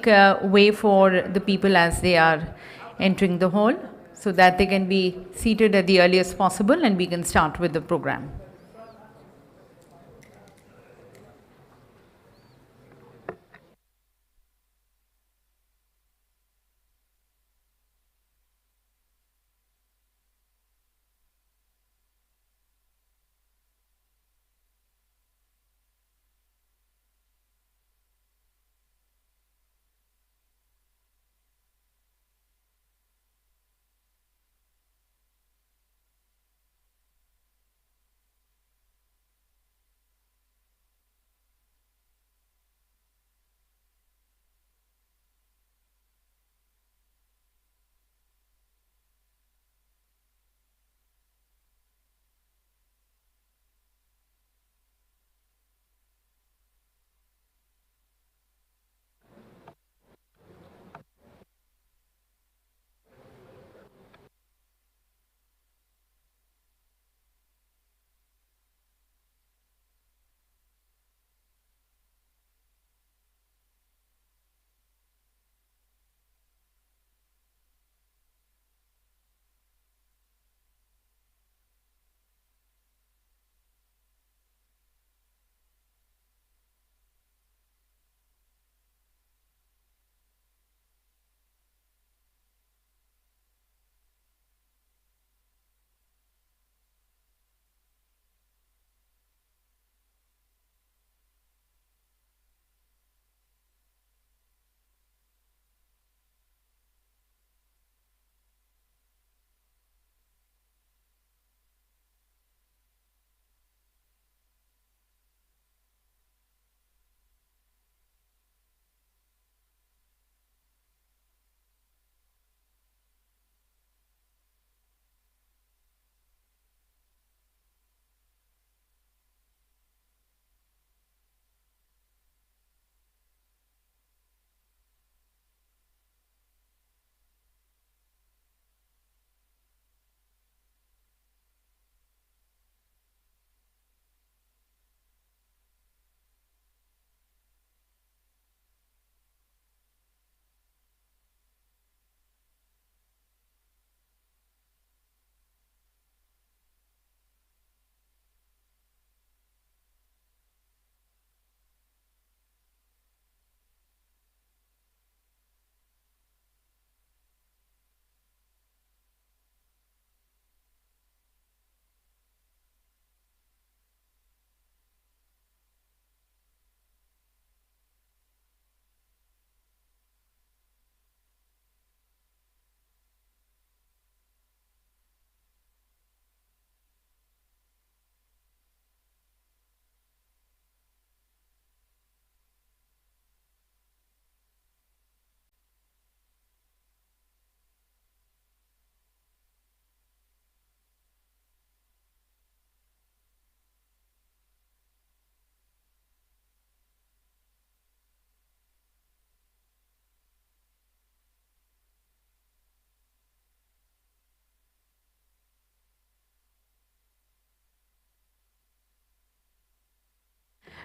way for the people as they are entering the hall so that they can be seated at the earliest possible and we can start with the program.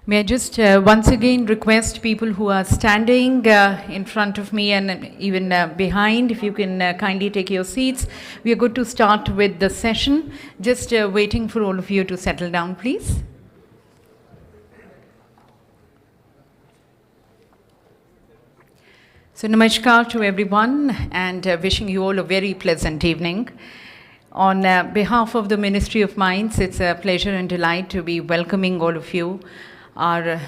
May I just once again request people who are standing in front of me and even behind, if you can kindly take your seats. We are good to start with the session. Just waiting for all of you to settle down, please. So namaskar to everyone and wishing you all a very pleasant evening. On behalf of the Ministry of Mines, it's a pleasure and delight to be welcoming all of you, our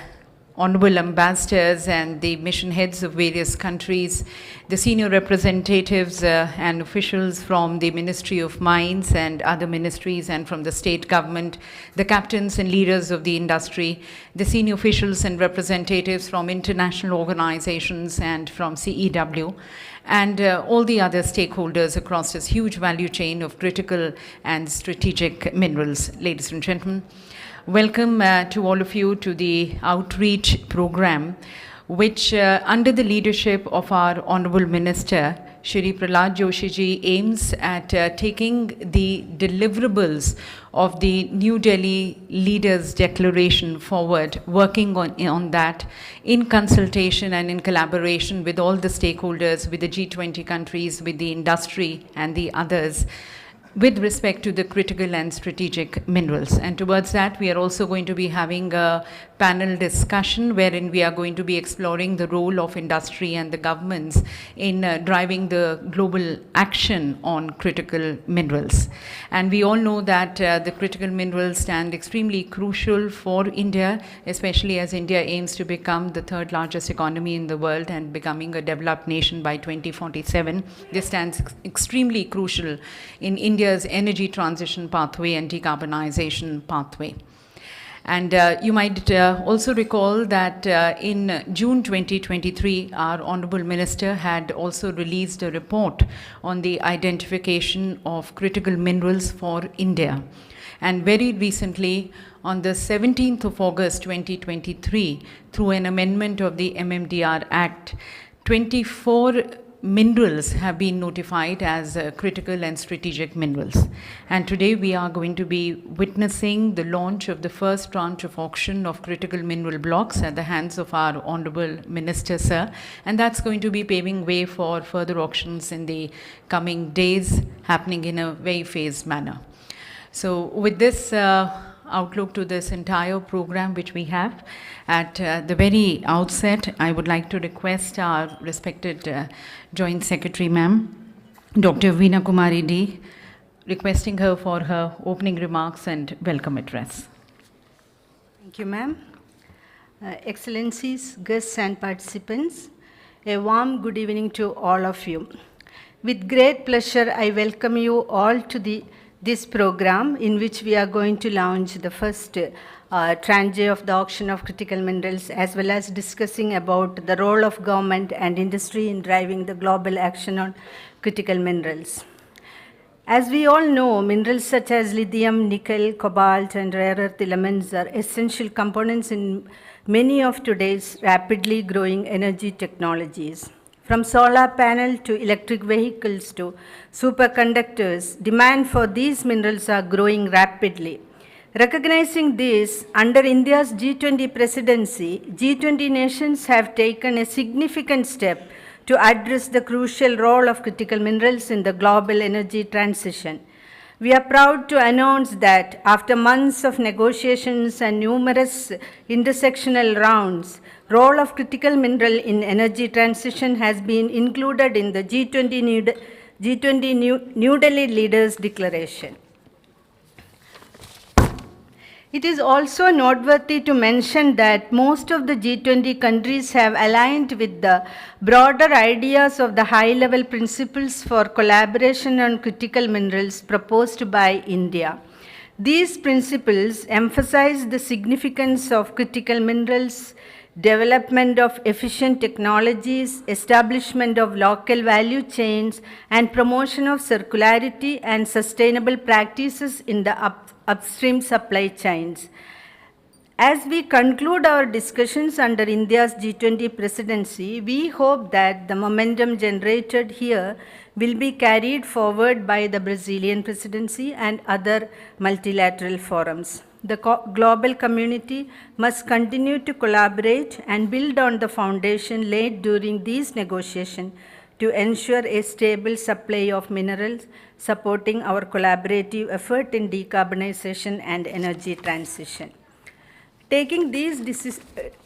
honorable ambassadors and the mission heads of various countries, the senior representatives and officials from the Ministry of Mines and other ministries and from the state government, the captains and leaders of the industry, the senior officials and representatives from international organizations and from CEW, and all the other stakeholders across this huge value chain of critical and strategic minerals. Ladies and gentlemen, welcome to all of you to the outreach program, which under the leadership of our Honorable Minister, Shri Pralhad Joshi ji aims at taking the deliverables of the New Delhi Leaders' Declaration forward, working on that in consultation and in collaboration with all the stakeholders, with the G20 countries, with the industry and the others, with respect to the critical and strategic minerals. And towards that, we are also going to be having a panel discussion wherein we are going to be exploring the role of industry and the governments in driving the global action on critical minerals. And we all know that the critical minerals stand extremely crucial for India, especially as India aims to become the third largest economy in the world and becoming a developed nation by 2047. This stands extremely crucial in India's energy transition pathway and decarbonization pathway. And you might also recall that in June 2023, our Honorable Minister had also released a report on the identification of critical minerals for India. And very recently, on the 17th of August 2023, through an amendment of the MMDR Act, 24 minerals have been notified as critical and strategic minerals. And today we are going to be witnessing the launch of the first tranche of auction of critical mineral blocks at the hands of our Honorable Minister, sir. And that's going to be paving way for further auctions in the coming days, happening in a very phased manner. So with this outlook to this entire program which we have, at the very outset, I would like to request our respected Joint Secretary, ma'am, Dr. Veena Kumari D, requesting her for her opening remarks and welcome address. Thank you, ma'am. Excellencies, guests and participants, a warm good evening to all of you. With great pleasure, I welcome you all to this program in which we are going to launch the first tranche of the auction of critical minerals, as well as discussing about the role of government and industry in driving the global action on critical minerals. As we all know, minerals such as lithium, nickel, cobalt, and rare earth elements are essential components in many of today's rapidly growing energy technologies. From solar panel to electric vehicles to superconductors, demand for these minerals are growing rapidly. Recognizing this, under India's G20 presidency, G20 nations have taken a significant step to address the crucial role of critical minerals in the global energy transition. We are proud to announce that after months of negotiations and numerous intersectional rounds, role of critical mineral in energy transition has been included in the G20 New Delhi Leaders' Declaration. It is also noteworthy to mention that most of the G20 countries have aligned with the broader ideas of the high-level principles for collaboration on critical minerals proposed by India. These principles emphasize the significance of critical minerals, development of efficient technologies, establishment of local value chains, and promotion of circularity and sustainable practices in the upstream supply chains. As we conclude our discussions under India's G20 presidency, we hope that the momentum generated here will be carried forward by the Brazilian presidency and other multilateral forums. The global community must continue to collaborate and build on the foundation laid during these negotiations to ensure a stable supply of minerals, supporting our collaborative effort in decarbonization and energy transition. Taking these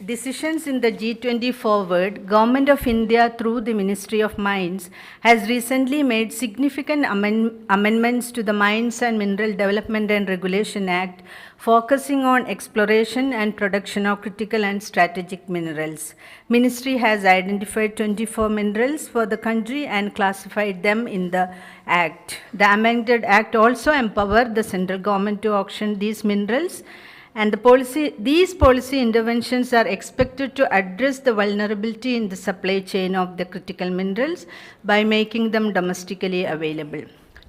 decisions in the G20 forward, Government of India through the Ministry of Mines has recently made significant amendments to the Mines and Mineral Development and Regulation Act, focusing on exploration and production of critical and strategic minerals. Ministry has identified 24 minerals for the country and classified them in the Act. The amended Act also empowered the central government to auction these minerals, and these policy interventions are expected to address the vulnerability in the supply chain of the critical minerals by making them domestically available.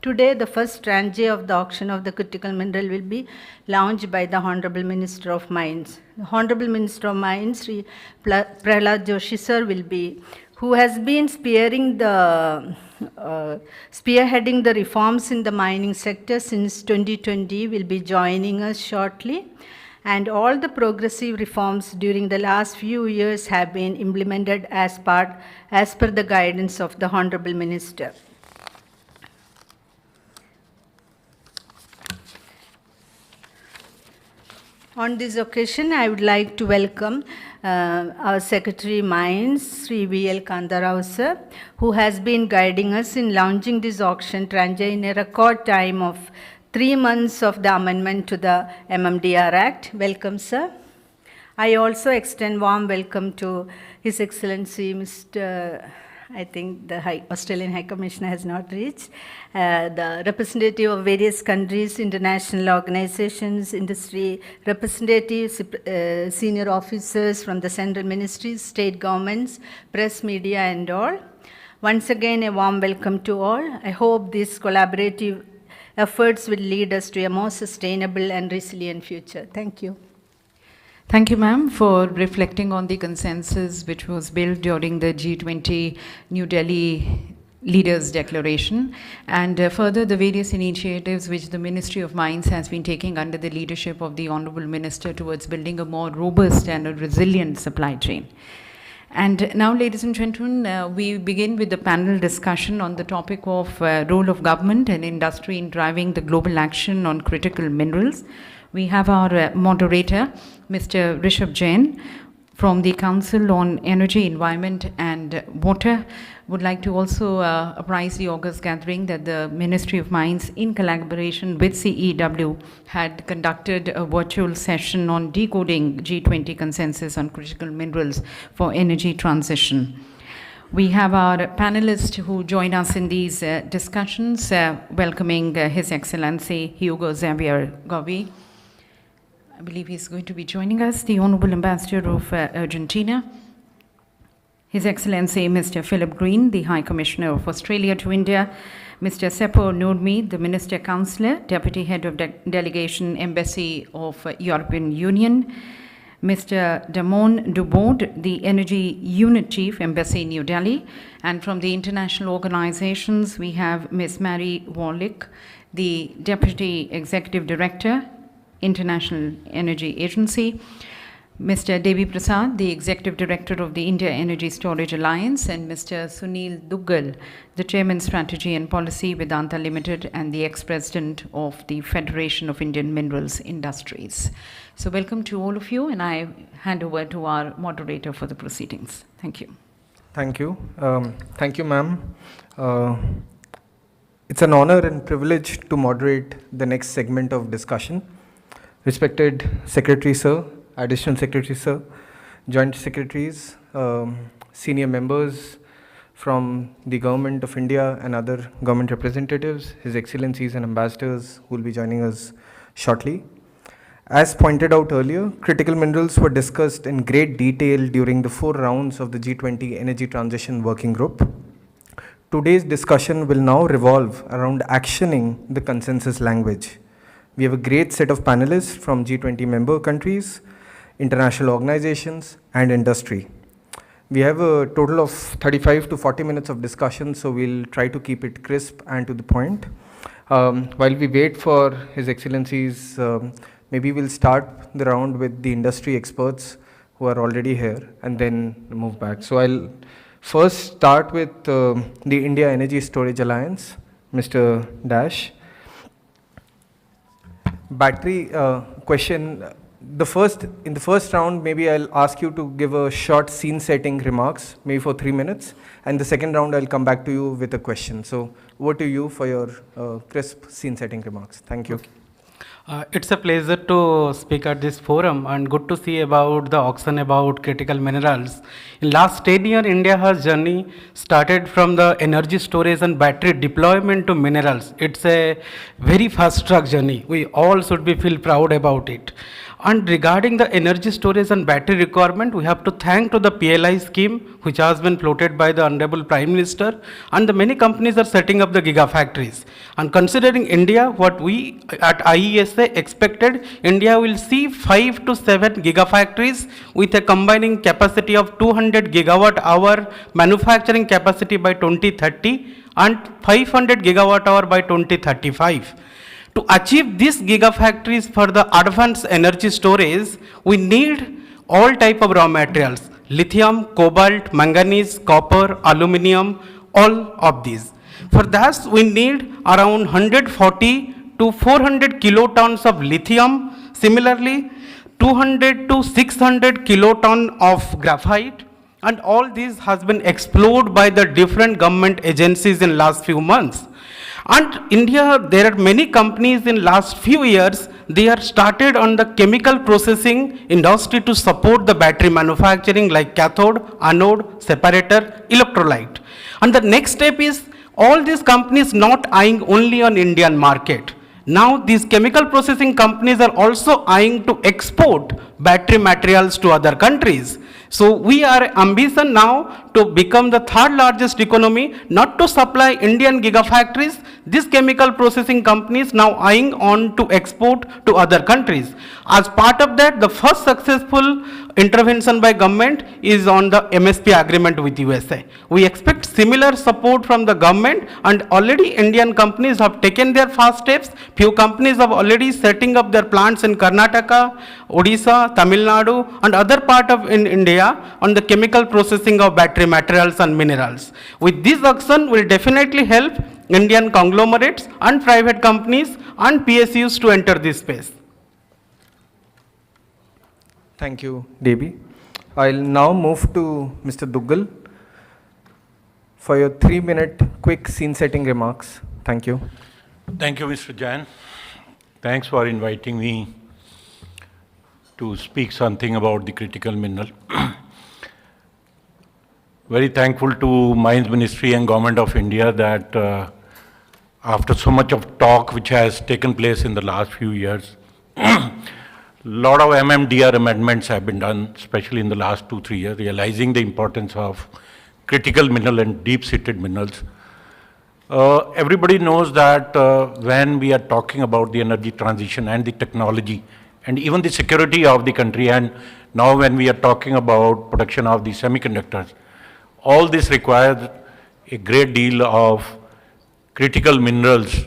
Today, the first tranche of the auction of the critical mineral will be launched by the Honorable Minister of Mines. The Honorable Minister of Mines, Shri Pralhad Joshi sir, who has been spearheading the reforms in the mining sector since 2020, will be joining us shortly. And all the progressive reforms during the last few years have been implemented as per the guidance of the Honorable Minister. On this occasion, I would like to welcome our Secretary Mines, Shri V.L. Kandarao sir, who has been guiding us in launching this auction tranche in a record time of 3 months of the amendment to the MMDR Act. Welcome, sir. I also extend warm welcome to His Excellency Mr. I think the Australian High Commissioner has not reached, the representative of various countries, international organizations, industry representatives, senior officers from the central ministries, state governments, press, media, and all. Once again, a warm welcome to all. I hope these collaborative efforts will lead us to a more sustainable and resilient future. Thank you. Thank you, ma'am, for reflecting on the consensus which was built during the G20 New Delhi Leaders' Declaration, and further the various initiatives which the Ministry of Mines has been taking under the leadership of the Honorable Minister towards building a more robust and a resilient supply chain. And now, ladies and gentlemen, we begin with the panel discussion on the topic of role of government and industry in driving the global action on critical minerals. We have our moderator, Mr. Rishabh Jain, from the Council on Energy, Environment and Water. Would like to also apprise the August gathering that the Ministry of Mines, in collaboration with CEW, had conducted a virtual session on decoding G20 consensus on critical minerals for energy transition. We have our panelists who join us in these discussions, welcoming His Excellency Hugo Xavier Govi. I believe he's going to be joining us, the Honorable Ambassador of Argentina. His Excellency Mr. Philip Green, the High Commissioner of Australia to India. Mr. Seppo Nurmi, the Minister Councillor, Deputy Head of Delegation, Embassy of European Union. Mr. Damon Dubod, the Energy Unit Chief, Embassy New Delhi. And from the international organizations, we have Ms. Mary Warlick, the Deputy Executive Director, International Energy Agency, Mr. Devi Prasad, the Executive Director of the India Energy Storage Alliance, and Mr. Sunil Duggal, the Chairman Strategy and Policy, Vedanta Limited, and the ex-President of the Federation of Indian Minerals Industries. So welcome to all of you, and I hand over to our moderator for the proceedings. Thank you. Thank you. Thank you, ma'am. It's an honor and privilege to moderate the next segment of discussion. Respected Secretary Sir, Additional Secretary Sir, Joint Secretaries, senior members from the Government of India and other government representatives, His Excellencies and Ambassadors who will be joining us shortly. As pointed out earlier, critical minerals were discussed in great detail during the 4 rounds of the G20 Energy Transition Working Group. Today's discussion will now revolve around actioning the consensus language. We have a great set of panelists from G20 member countries, international organizations, and industry. We have a total of 35 to 40 minutes of discussion, so we'll try to keep it crisp and to the point. While we wait for His Excellencies, maybe we'll start the round with the industry experts who are already here and then move back. So I'll first start with the India Energy Storage Alliance, Mr. Dash. Battery question. In the first round, maybe I'll ask you to give a short scene setting remarks, maybe for 3 minutes. And the second round, I'll come back to you with a question. So over to you for your crisp scene setting remarks. Thank you. Okay. It's a pleasure to speak at this forum and good to see about the auction about critical minerals. In last 10 years, India has journey started from the energy storage and battery deployment to minerals. It's a very fast track journey. We all should be feel proud about it. And regarding the energy storage and battery requirement, we have to thank to the PLI scheme, which has been floated by the Honorable Prime Minister, and the many companies are setting up the gigafactories. And considering India, what we at IESA expected, India will see 5 to 7 gigafactories with a combining capacity of 200 gigawatt hour manufacturing capacity by 2030 and 500 gigawatt hour by 2035. To achieve these gigafactories for the advanced energy storage, we need all type of raw materials: lithium, cobalt, manganese, copper, aluminum, all of these. For that, we need around 140 to 400 kilotons of lithium. Similarly, 200 to 600 kiloton of graphite. And all these has been explored by the different government agencies in last few months. And India, there are many companies in last few years, they are started on the chemical processing industry to support the battery manufacturing like cathode, anode, separator, electrolyte. And the next step is all these companies not eyeing only on Indian market. Now these chemical processing companies are also eyeing to export battery materials to other countries. So we are ambition now to become the third largest economy, not to supply Indian gigafactories. These chemical processing companies now eyeing on to export to other countries. As part of that, the first successful intervention by government is on the MSP agreement with USA. We expect similar support from the government, and already Indian companies have taken their first steps. Few companies have already setting up their plants in Karnataka, Odisha, Tamil Nadu and other part of in India on the chemical processing of battery materials and minerals. With this action will definitely help Indian conglomerates and private companies and PSUs to enter this space. Thank you, Devi. I'll now move to Mr. Duggal for your 3-minute quick scene-setting remarks. Thank you. Thank you, Mr. Jain. Thanks for inviting me to speak something about the critical mineral. Very thankful to Mines Ministry and Government of India that after so much of talk which has taken place in the last few years, lot of MMDR amendments have been done, especially in the last 2-3 years, realizing the importance of critical mineral and deep-seated minerals. Everybody knows that when we are talking about the energy transition and the technology and even the security of the country, and now when we are talking about production of the semiconductors, all this requires a great deal of critical minerals.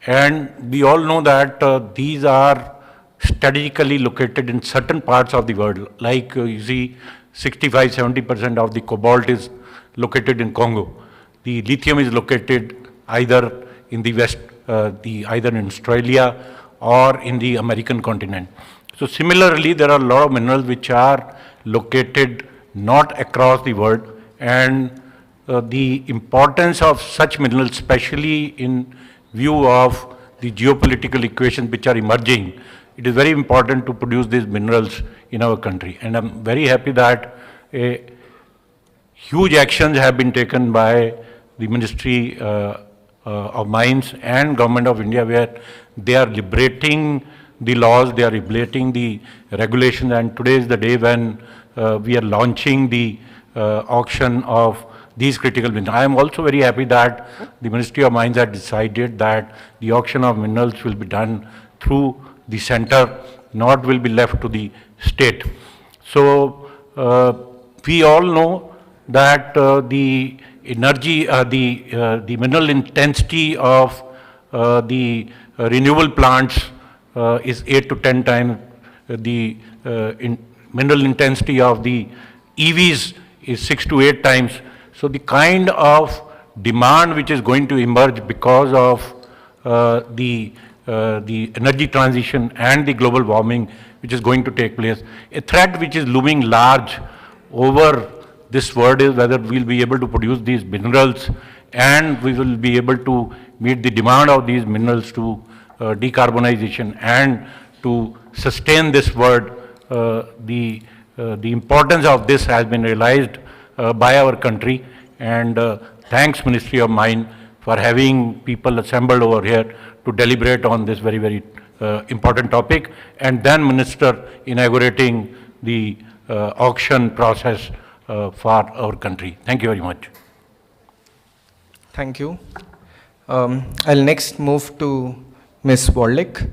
And we all know that these are strategically located in certain parts of the world. Like you see, 65-70% of the cobalt is located in Congo. The lithium is located either in the West, either in Australia or in the American continent. So similarly, there are a lot of minerals which are located not across the world, and the importance of such minerals, especially in view of the geopolitical equations which are emerging, it is very important to produce these minerals in our country. And I'm very happy that huge actions have been taken by the Ministry of Mines and Government of India, where they are liberating the laws, they are liberating the regulations, and today is the day when we are launching the auction of these critical minerals. I am also very happy that the Ministry of Mines has decided that the auction of minerals will be done through the center, not will be left to the state. So we all know that the energy, the mineral intensity of the renewable plants is 8 to 10 times. The mineral intensity of the EVs is 6 to 8 times. So the kind of demand which is going to emerge because of the energy transition and the global warming which is going to take place, a threat which is looming large over this world is whether we'll be able to produce these minerals and we will be able to meet the demand of these minerals to decarbonization and to sustain this world. The importance of this has been realized by our country, and thanks Ministry of Mine for having people assembled over here to deliberate on this very, very important topic, and then Minister inaugurating the auction process for our country. Thank you very much. Thank you. I'll next move to Ms. Waldek.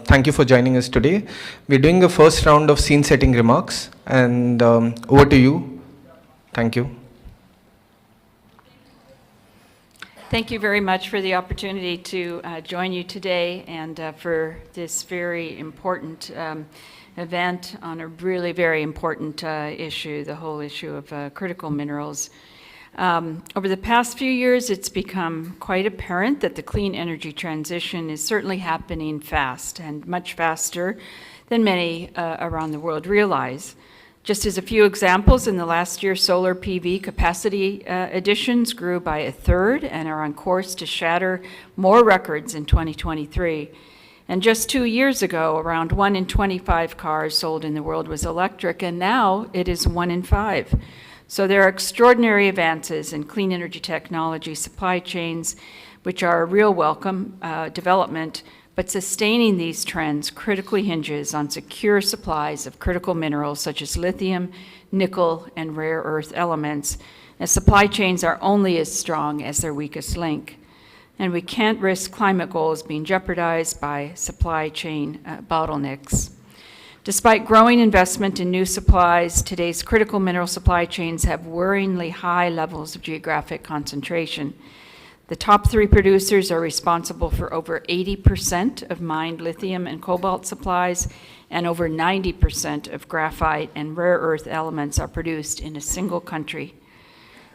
Thank you for joining us today. We're doing a first round of scene-setting remarks, and over to you. Thank you. Thank you very much for the opportunity to join you today and for this very important event on a really very important issue, the whole issue of critical minerals. Over the past few years, it's become quite apparent that the clean energy transition is certainly happening fast and much faster than many around the world realize. Just as a few examples, in the last year, solar PV capacity additions grew by 1/3 and are on course to shatter more records in 2023. And just 2 years ago, around 1 in 25 cars sold in the world was electric, and now it is 1 in 5. So there are extraordinary advances in clean energy technology supply chains, which are a real welcome development, but sustaining these trends critically hinges on secure supplies of critical minerals such as lithium, nickel, and rare earth elements, as supply chains are only as strong as their weakest link. And we can't risk climate goals being jeopardized by supply chain bottlenecks. Despite growing investment in new supplies, today's critical mineral supply chains have worryingly high levels of geographic concentration. The top 3 producers are responsible for over 80% of mined lithium and cobalt supplies, and over 90% of graphite and rare earth elements are produced in a single country.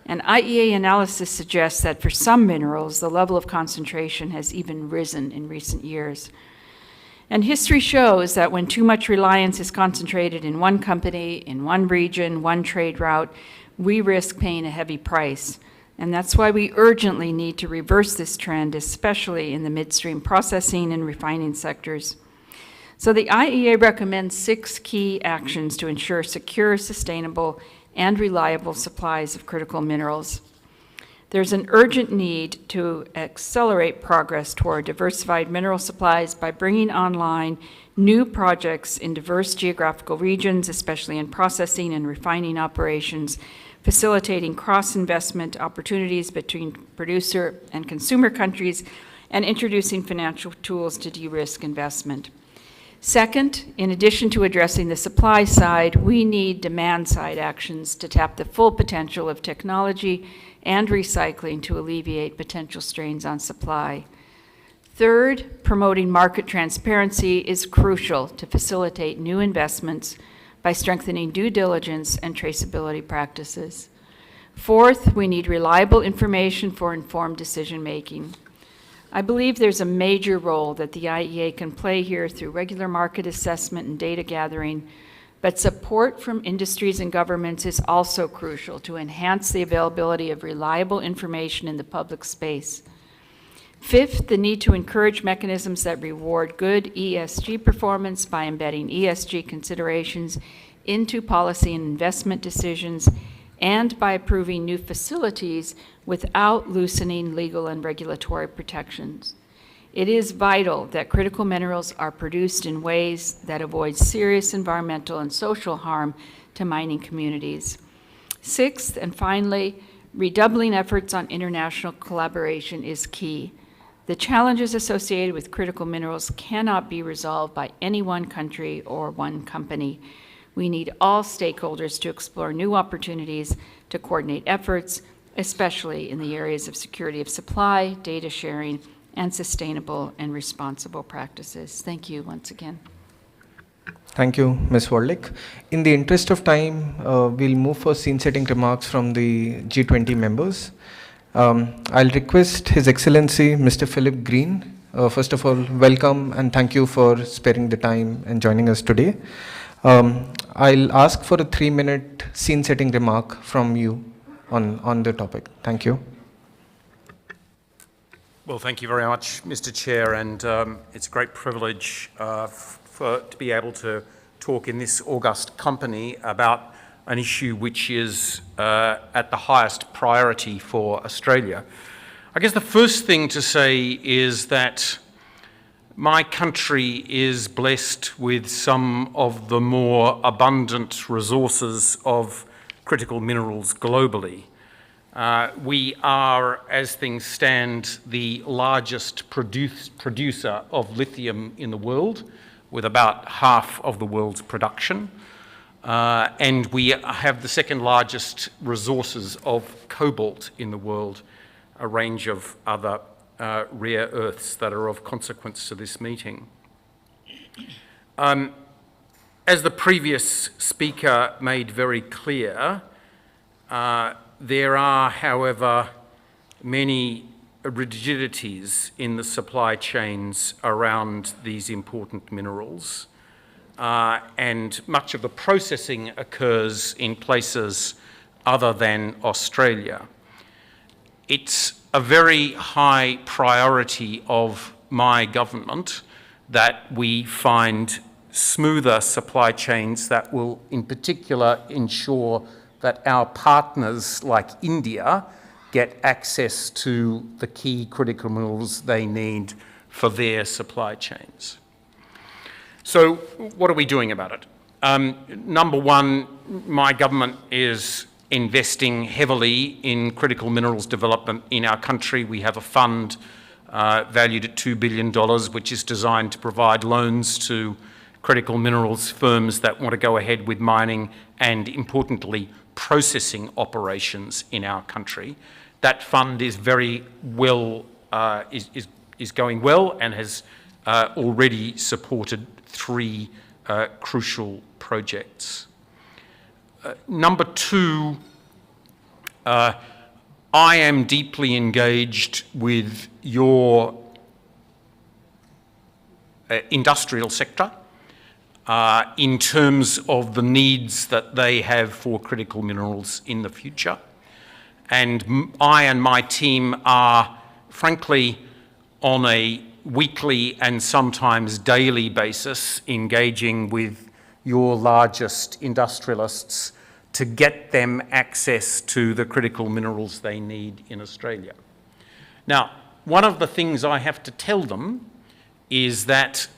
And IEA analysis suggests that for some minerals, the level of concentration has even risen in recent years. And history shows that when too much reliance is concentrated in one company, in one region, one trade route, we risk paying a heavy price. And that's why we urgently need to reverse this trend, especially in the midstream processing and refining sectors. So the IEA recommends 6 key actions to ensure secure, sustainable, and reliable supplies of critical minerals. There's an urgent need to accelerate progress toward diversified mineral supplies by bringing online new projects in diverse geographical regions, especially in processing and refining operations, facilitating cross-investment opportunities between producer and consumer countries, and introducing financial tools to de-risk investment. Second, in addition to addressing the supply side, we need demand-side actions to tap the full potential of technology and recycling to alleviate potential strains on supply. Third, promoting market transparency is crucial to facilitate new investments by strengthening due diligence and traceability practices. Fourth, we need reliable information for informed decision-making. I believe there's a major role that the IEA can play here through regular market assessment and data gathering, but support from industries and governments is also crucial to enhance the availability of reliable information in the public space. Fifth, the need to encourage mechanisms that reward good ESG performance by embedding ESG considerations into policy and investment decisions, and by approving new facilities without loosening legal and regulatory protections. It is vital that critical minerals are produced in ways that avoid serious environmental and social harm to mining communities. Sixth, and finally, redoubling efforts on international collaboration is key. The challenges associated with critical minerals cannot be resolved by any one country or one company. We need all stakeholders to explore new opportunities to coordinate efforts, especially in the areas of security of supply, data sharing, and sustainable and responsible practices. Thank you once again. Thank you, Ms. Waldek. In the interest of time, we'll move for scene-setting remarks from the G20 members. I'll request His Excellency, Mr. Philip Green. First of all, welcome and thank you for sparing the time and joining us today. I'll ask for a 3-minute scene-setting remark from you on the topic. Thank you. Well, thank you very much, Mr. Chair, and it's a great privilege to be able to talk in this august company about an issue which is at the highest priority for Australia. I guess the first thing to say is that My country is blessed with some of the more abundant resources of critical minerals globally. We are, as things stand, the largest producer of lithium in the world, with about half of the world's production. And we have the second largest resources of cobalt in the world, a range of other rare earths that are of consequence to this meeting. As the previous speaker made very clear, there are, however, many rigidities in the supply chains around these important minerals, and much of the processing occurs in places other than Australia. It's a very high priority of my government that we find smoother supply chains that will in particular ensure that our partners like India get access to the key critical minerals they need for their supply chains. So what are we doing about it? Number one, my government is investing heavily in critical minerals development in our country. We have a fund valued at $2 billion, which is designed to provide loans to critical minerals firms that want to go ahead with mining and, importantly, processing operations in our country. That fund is very well, is going well and has already supported 3 crucial projects. Number two, I am deeply engaged with your industrial sector in terms of the needs that they have for critical minerals in the future. And I and my team are, frankly, on a weekly and sometimes daily basis engaging with your largest industrialists to get them access to the critical minerals they need in Australia. Now, one of the things I have to tell them is that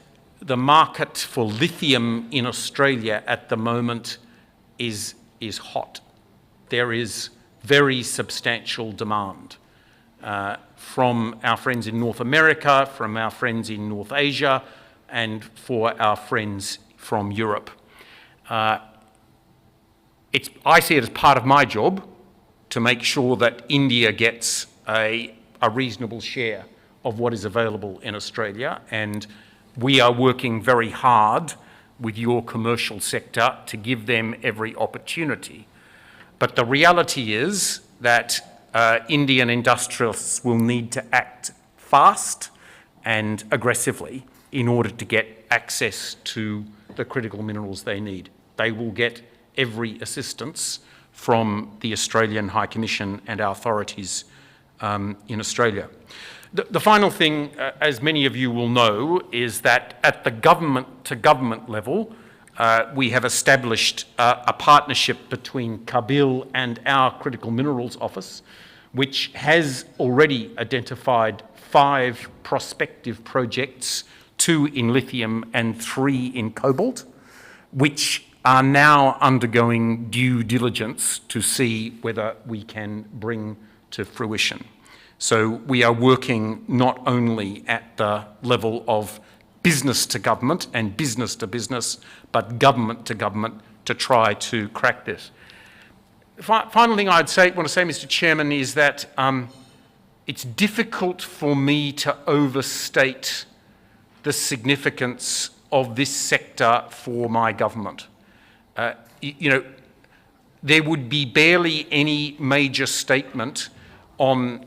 the market for lithium in Australia at the moment is hot. There is very substantial demand from our friends in North America, from our friends in North Asia, and for our friends from Europe. I see it as part of my job to make sure that India gets a reasonable share of what is available in Australia, and we are working very hard with your commercial sector to give them every opportunity. But the reality is that Indian industrialists will need to act fast and aggressively in order to get access to the critical minerals they need. They will get every assistance from the Australian High Commission and our authorities in Australia. The final thing, as many of you will know, is that at the government-to-government level, we have established a partnership between Kabil and our Critical Minerals Office, which has already identified 5 prospective projects, 2 in lithium and 3 in cobalt, which are now undergoing due diligence to see whether we can bring to fruition. So we are working not only at the level of business to government and business to business, but government to government to try to crack this. Final thing want to say, Mr. Chairman, is that it's difficult for me to overstate the significance of this sector for my government. There would be barely any major statement on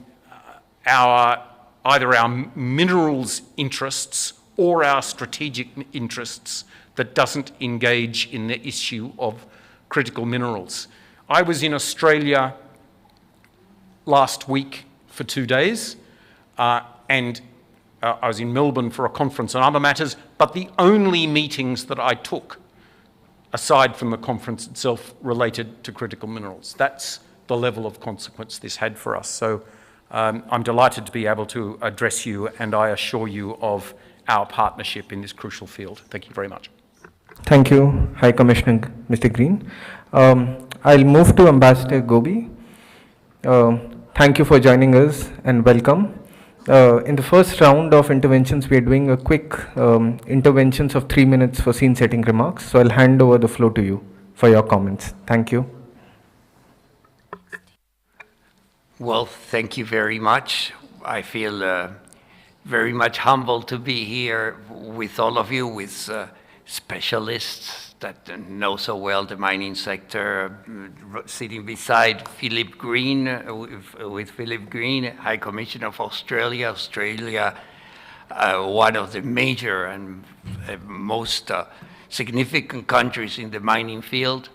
either our minerals interests or our strategic interests that doesn't engage in the issue of critical minerals. I was in Australia last week for 2 days, and I was in Melbourne for a conference on other matters, but the only meetings that I took, aside from the conference itself, related to critical minerals. That's the level of consequence this had for us. So I'm delighted to be able to address you, and I assure you of our partnership in this crucial field. Thank you very much. Thank you, High Commissioner Mr. Green. I'll move to Ambassador Gobi. Thank you for joining us and welcome. In the first round of interventions, we are doing a quick interventions of 3 minutes for scene setting remarks. So I'll hand over the floor to you for your comments. Thank you. Well, thank you very much. I feel very much humbled to be here with all of you, with specialists that know so well the mining sector, sitting beside Philip Green, with Philip Green, High Commissioner of Australia. Australia, one of the major and most significant countries in the mining field.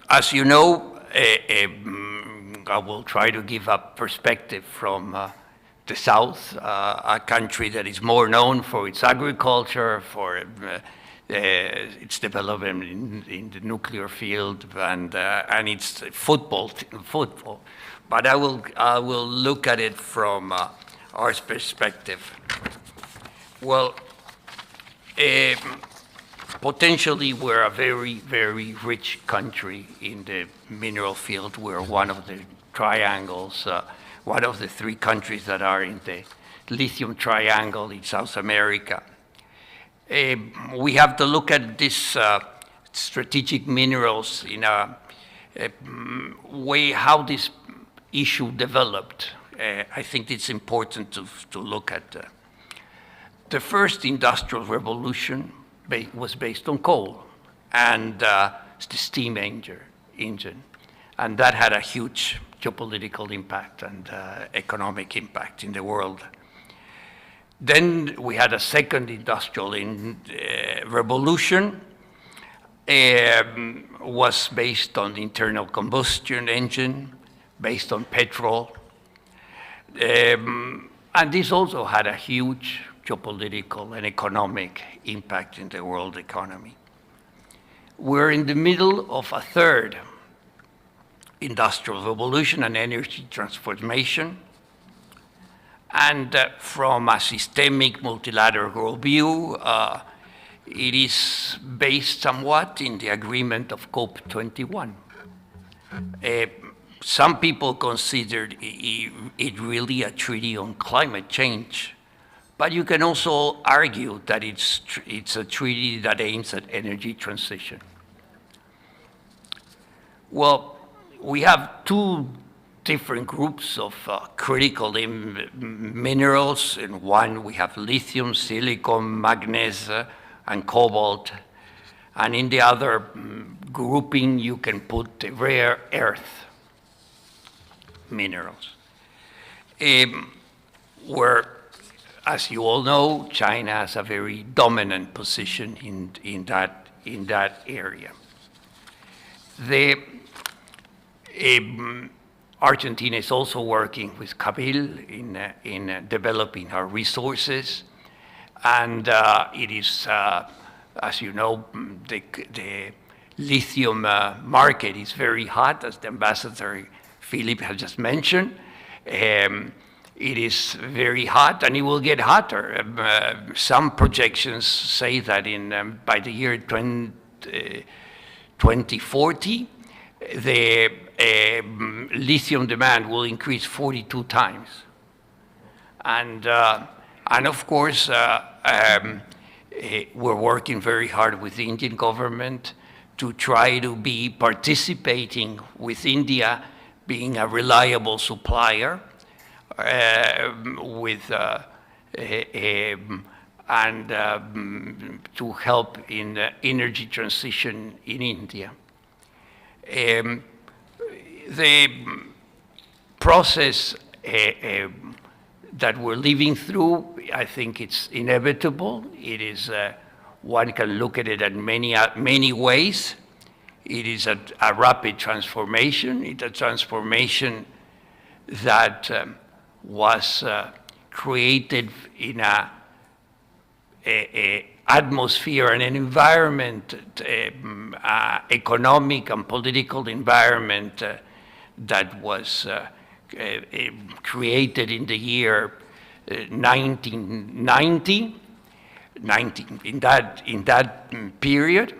As you know, I will try to give a perspective from the South, a country that is more known for its agriculture, for its development in the nuclear field, and its football. But I will look at it from our perspective. Well, potentially we're a very, very rich country in the mineral field. We're one of the triangles, one of the 3 countries that are in the lithium triangle in South America. We have to look at these strategic minerals in a way how this issue developed. I think it's important to look at the first industrial revolution was based on coal and the steam engine. And that had a huge geopolitical impact and economic impact in the world. Then we had a second industrial revolution, was based on the internal combustion engine, based on petrol. And this also had a huge geopolitical and economic impact in the world economy. We're in the middle of a third industrial revolution and energy transformation. And from a systemic multilateral view, it is based somewhat in the agreement of COP21. Some people considered it really a treaty on climate change, but you can also argue that it's a treaty that aims at energy transition. Well, we have 2 different groups of critical minerals. In one, we have lithium, silicon, magnesium, and cobalt. And in the other grouping, you can put the rare earth minerals. Where, as you all know, China has a very dominant position in that area. Argentina is also working with Cabil in developing our resources, and it is, as you know, the lithium market is very hot, as the Ambassador Philip has just mentioned. It is very hot, and it will get hotter. Some projections say that by the year 2040, the lithium demand will increase 42 times. And of course, we're working very hard with the Indian government to try to be participating with India being a reliable supplier and to help in energy transition in India. The process that we're living through, I think it's inevitable. It is, one can look at it in many ways. It is a rapid transformation. It's a transformation that was created in a atmosphere and an environment, economic and political environment that was created in the year 1990, in that period.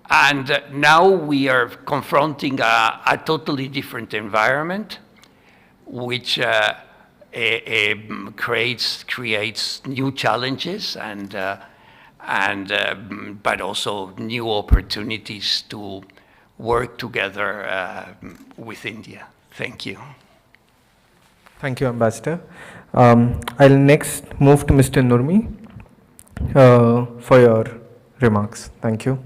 And now we are confronting a totally different environment, which creates new challenges but also new opportunities to work together with India. Thank you. Thank you, Ambassador. I'll next move to Mr. Nurmi for your remarks. Thank you.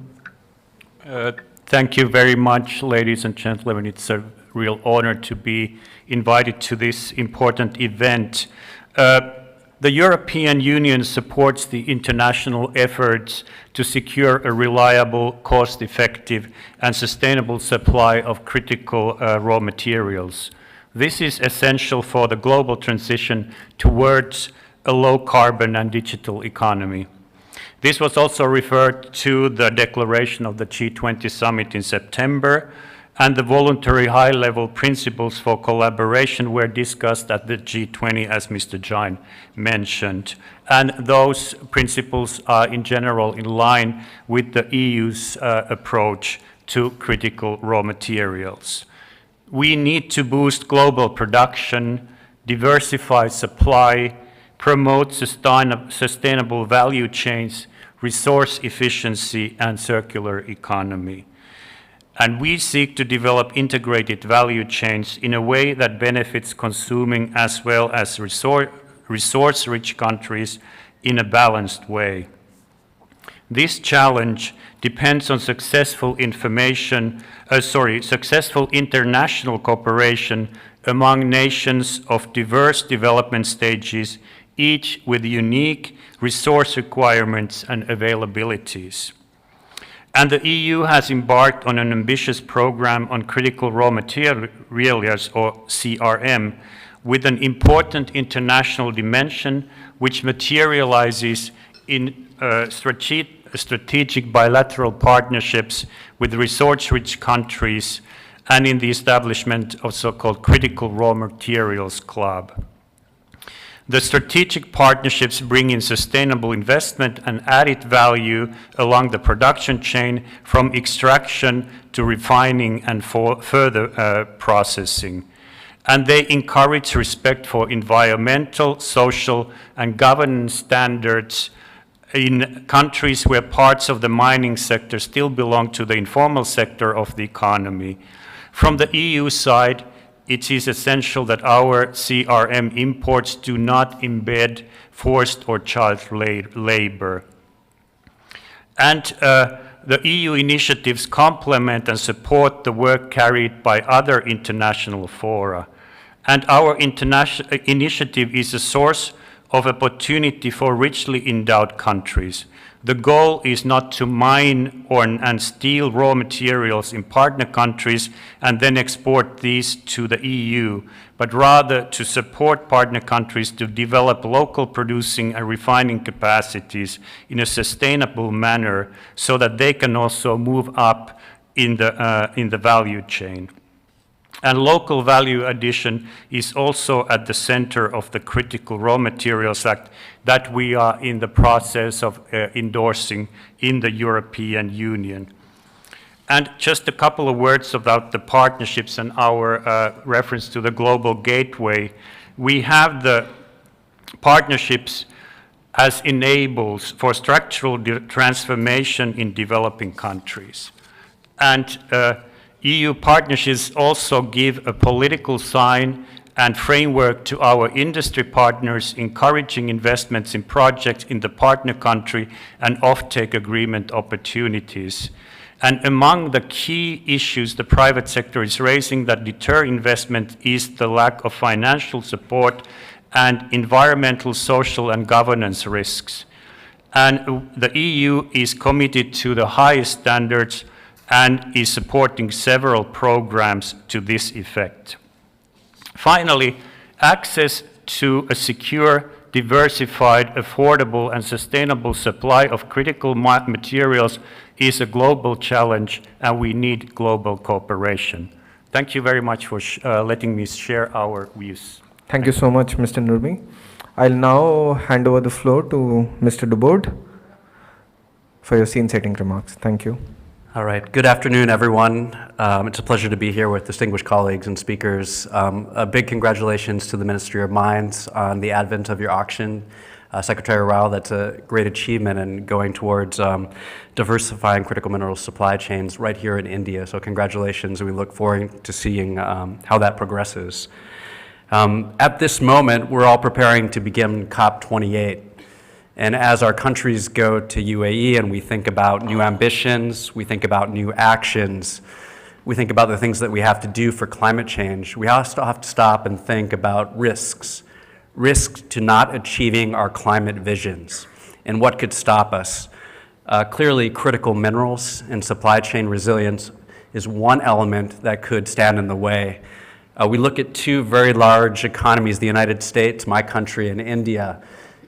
Thank you very much, ladies and gentlemen. It's a real honor to be invited to this important event. The European Union supports the international efforts to secure a reliable, cost-effective, and sustainable supply of critical raw materials. This is essential for the global transition towards a low-carbon and digital economy. This was also referred to the declaration of the G20 summit in September, and the voluntary high-level principles for collaboration were discussed at the G20, as Mr. Jain mentioned. And those principles are in general in line with the EU's approach to critical raw materials. We need to boost global production, diversify supply, promote sustainable value chains, resource efficiency, and circular economy. And we seek to develop integrated value chains in a way that benefits consuming as well as resource-rich countries in a balanced way. This challenge depends on successful international cooperation among nations of diverse development stages, each with unique resource requirements and availabilities. And the EU has embarked on an ambitious program on critical raw materials, or CRM, with an important international dimension which materializes in strategic bilateral partnerships with resource-rich countries and in the establishment of so-called Critical Raw Materials Club. The strategic partnerships bring in sustainable investment and added value along the production chain from extraction to refining and further processing. And they encourage respect for environmental, social, and governance standards in countries where parts of the mining sector still belong to the informal sector of the economy. From the EU side, it is essential that our CRM imports do not embed forced or child labor. And the EU initiatives complement and support the work carried by other international fora. And our initiative is a source of opportunity for richly endowed countries. The goal is not to mine and steal raw materials in partner countries and then export these to the EU, but rather to support partner countries to develop local producing and refining capacities in a sustainable manner so that they can also move up in the value chain. And local value addition is also at the center of the Critical Raw Materials Act that we are in the process of endorsing in the European Union. And just a couple of words about the partnerships and our reference to the Global Gateway. We have the partnerships as enablers for structural transformation in developing countries. And EU partnerships also give a political sign and framework to our industry partners, encouraging investments in projects in the partner country and offtake agreement opportunities. And among the key issues the private sector is raising that deter investment is the lack of financial support and environmental, social, and governance risks. And the EU is committed to the highest standards and is supporting several programs to this effect. Finally, access to a secure, diversified, affordable, and sustainable supply of critical materials is a global challenge, and we need global cooperation. Thank you very much for letting me share our views. Thank you so much, Mr. Nurmi. I'll now hand over the floor to Mr. Dubod for your scene-setting remarks. Thank you. All right. Good afternoon, everyone. It's a pleasure to be here with distinguished colleagues and speakers. A big congratulations to the Ministry of Mines on the advent of your auction. Secretary Rao, that's a great achievement in going towards diversifying critical mineral supply chains right here in India. So congratulations, and we look forward to seeing how that progresses. At this moment, we're all preparing to begin COP28. And as our countries go to UAE and we think about new ambitions, we think about new actions, we think about the things that we have to do for climate change, we also have to stop and think about risks to not achieving our climate visions and what could stop us. Clearly, critical minerals and supply chain resilience is one element that could stand in the way. We look at two very large economies, the United States, my country, and India,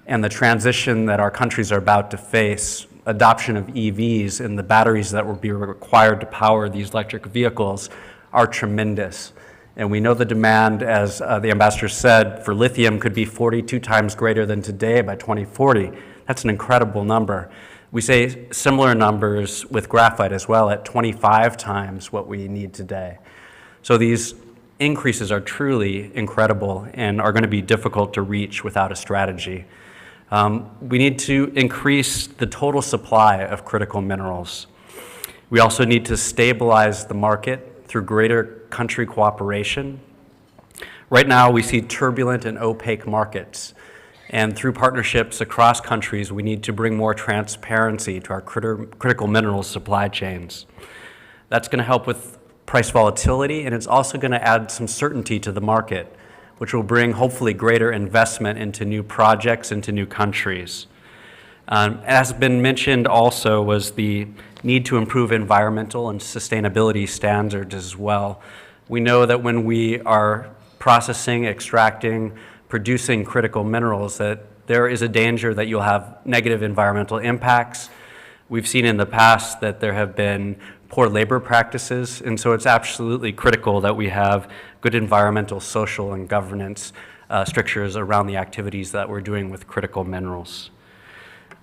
and the transition that our countries are about to face, adoption of EVs and the batteries that will be required to power these electric vehicles are tremendous. And we know the demand, as the ambassador said, for lithium could be 42 times greater than today by 2040. That's an incredible number. We say similar numbers with graphite as well, at 25 times what we need today. So these increases are truly incredible and are going to be difficult to reach without a strategy. We need to increase the total supply of critical minerals. We also need to stabilize the market through greater country cooperation. Right now, we see turbulent and opaque markets, and through partnerships across countries, we need to bring more transparency to our critical minerals supply chains. That's going to help with price volatility, and it's also going to add some certainty to the market, which will bring hopefully greater investment into new projects, into new countries. As has been mentioned also was the need to improve environmental and sustainability standards as well. We know that when we are processing, extracting, producing critical minerals, that there is a danger that you'll have negative environmental impacts. We've seen in the past that there have been poor labor practices, and so it's absolutely critical that we have good environmental, social, and governance strictures around the activities that we're doing with critical minerals.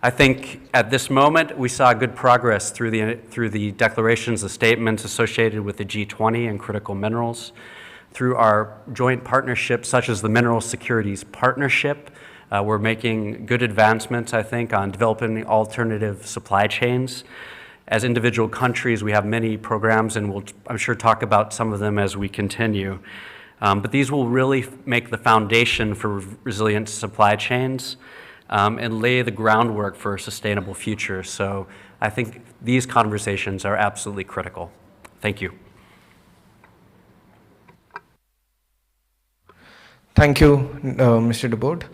I think at this moment we saw good progress through the declarations, the statements associated with the G20 and critical minerals, through our joint partnerships such as the Mineral Securities Partnership. We're making good advancements, I think, on developing alternative supply chains. As individual countries, we have many programs, and we'll, I'm sure, talk about some of them as we continue. But these will really make the foundation for resilient supply chains and lay the groundwork for a sustainable future. So I think these conversations are absolutely critical. Thank you. Thank you, Mr. Dubod.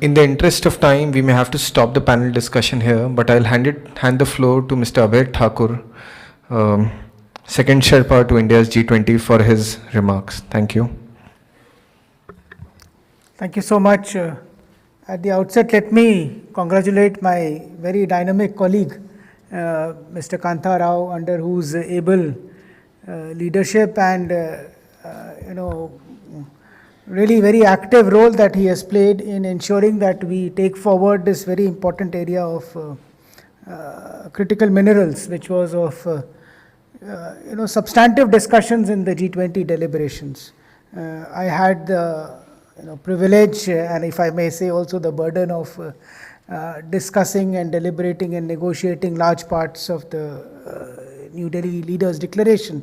In the interest of time, we may have to stop the panel discussion here, but I'll hand the floor to Mr. Abhay Thakur, second Sherpa to India's G20, for his remarks. Thank you. Thank you so much. At the outset, let me congratulate my very dynamic colleague, Mr. Kanta Rao, under whose able leadership and really very active role that he has played in ensuring that we take forward this very important area of critical minerals, which was of substantive discussions in the G20 deliberations. I had the privilege, and if I may say also the burden of discussing and deliberating and negotiating large parts of the New Delhi Leaders' Declaration.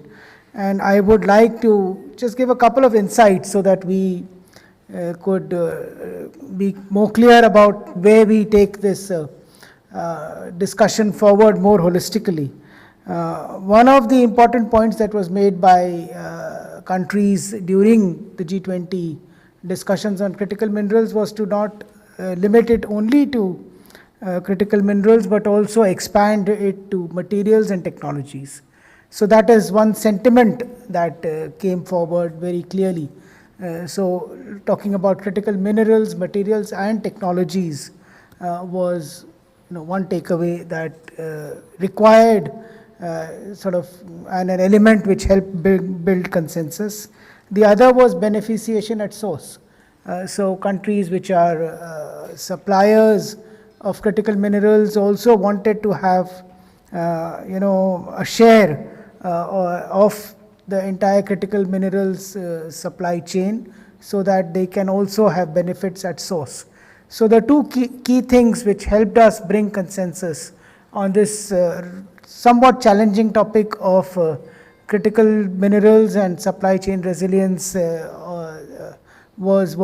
And I would like to just give a couple of insights so that we could be more clear about where we take this discussion forward more holistically. One of the important points that was made by countries during the G20 discussions on critical minerals was to not limit it only to critical minerals, but also expand it to materials and technologies. So that is one sentiment that came forward very clearly. So talking about critical minerals, materials and technologies was one takeaway that required sort of an element which helped build consensus. The other was beneficiation at source. So countries which are suppliers of critical minerals also wanted to have, a share of the entire critical minerals supply chain, so that they can also have benefits at source. So the two key things which helped us bring consensus on this somewhat challenging topic of critical minerals and supply chain resilience was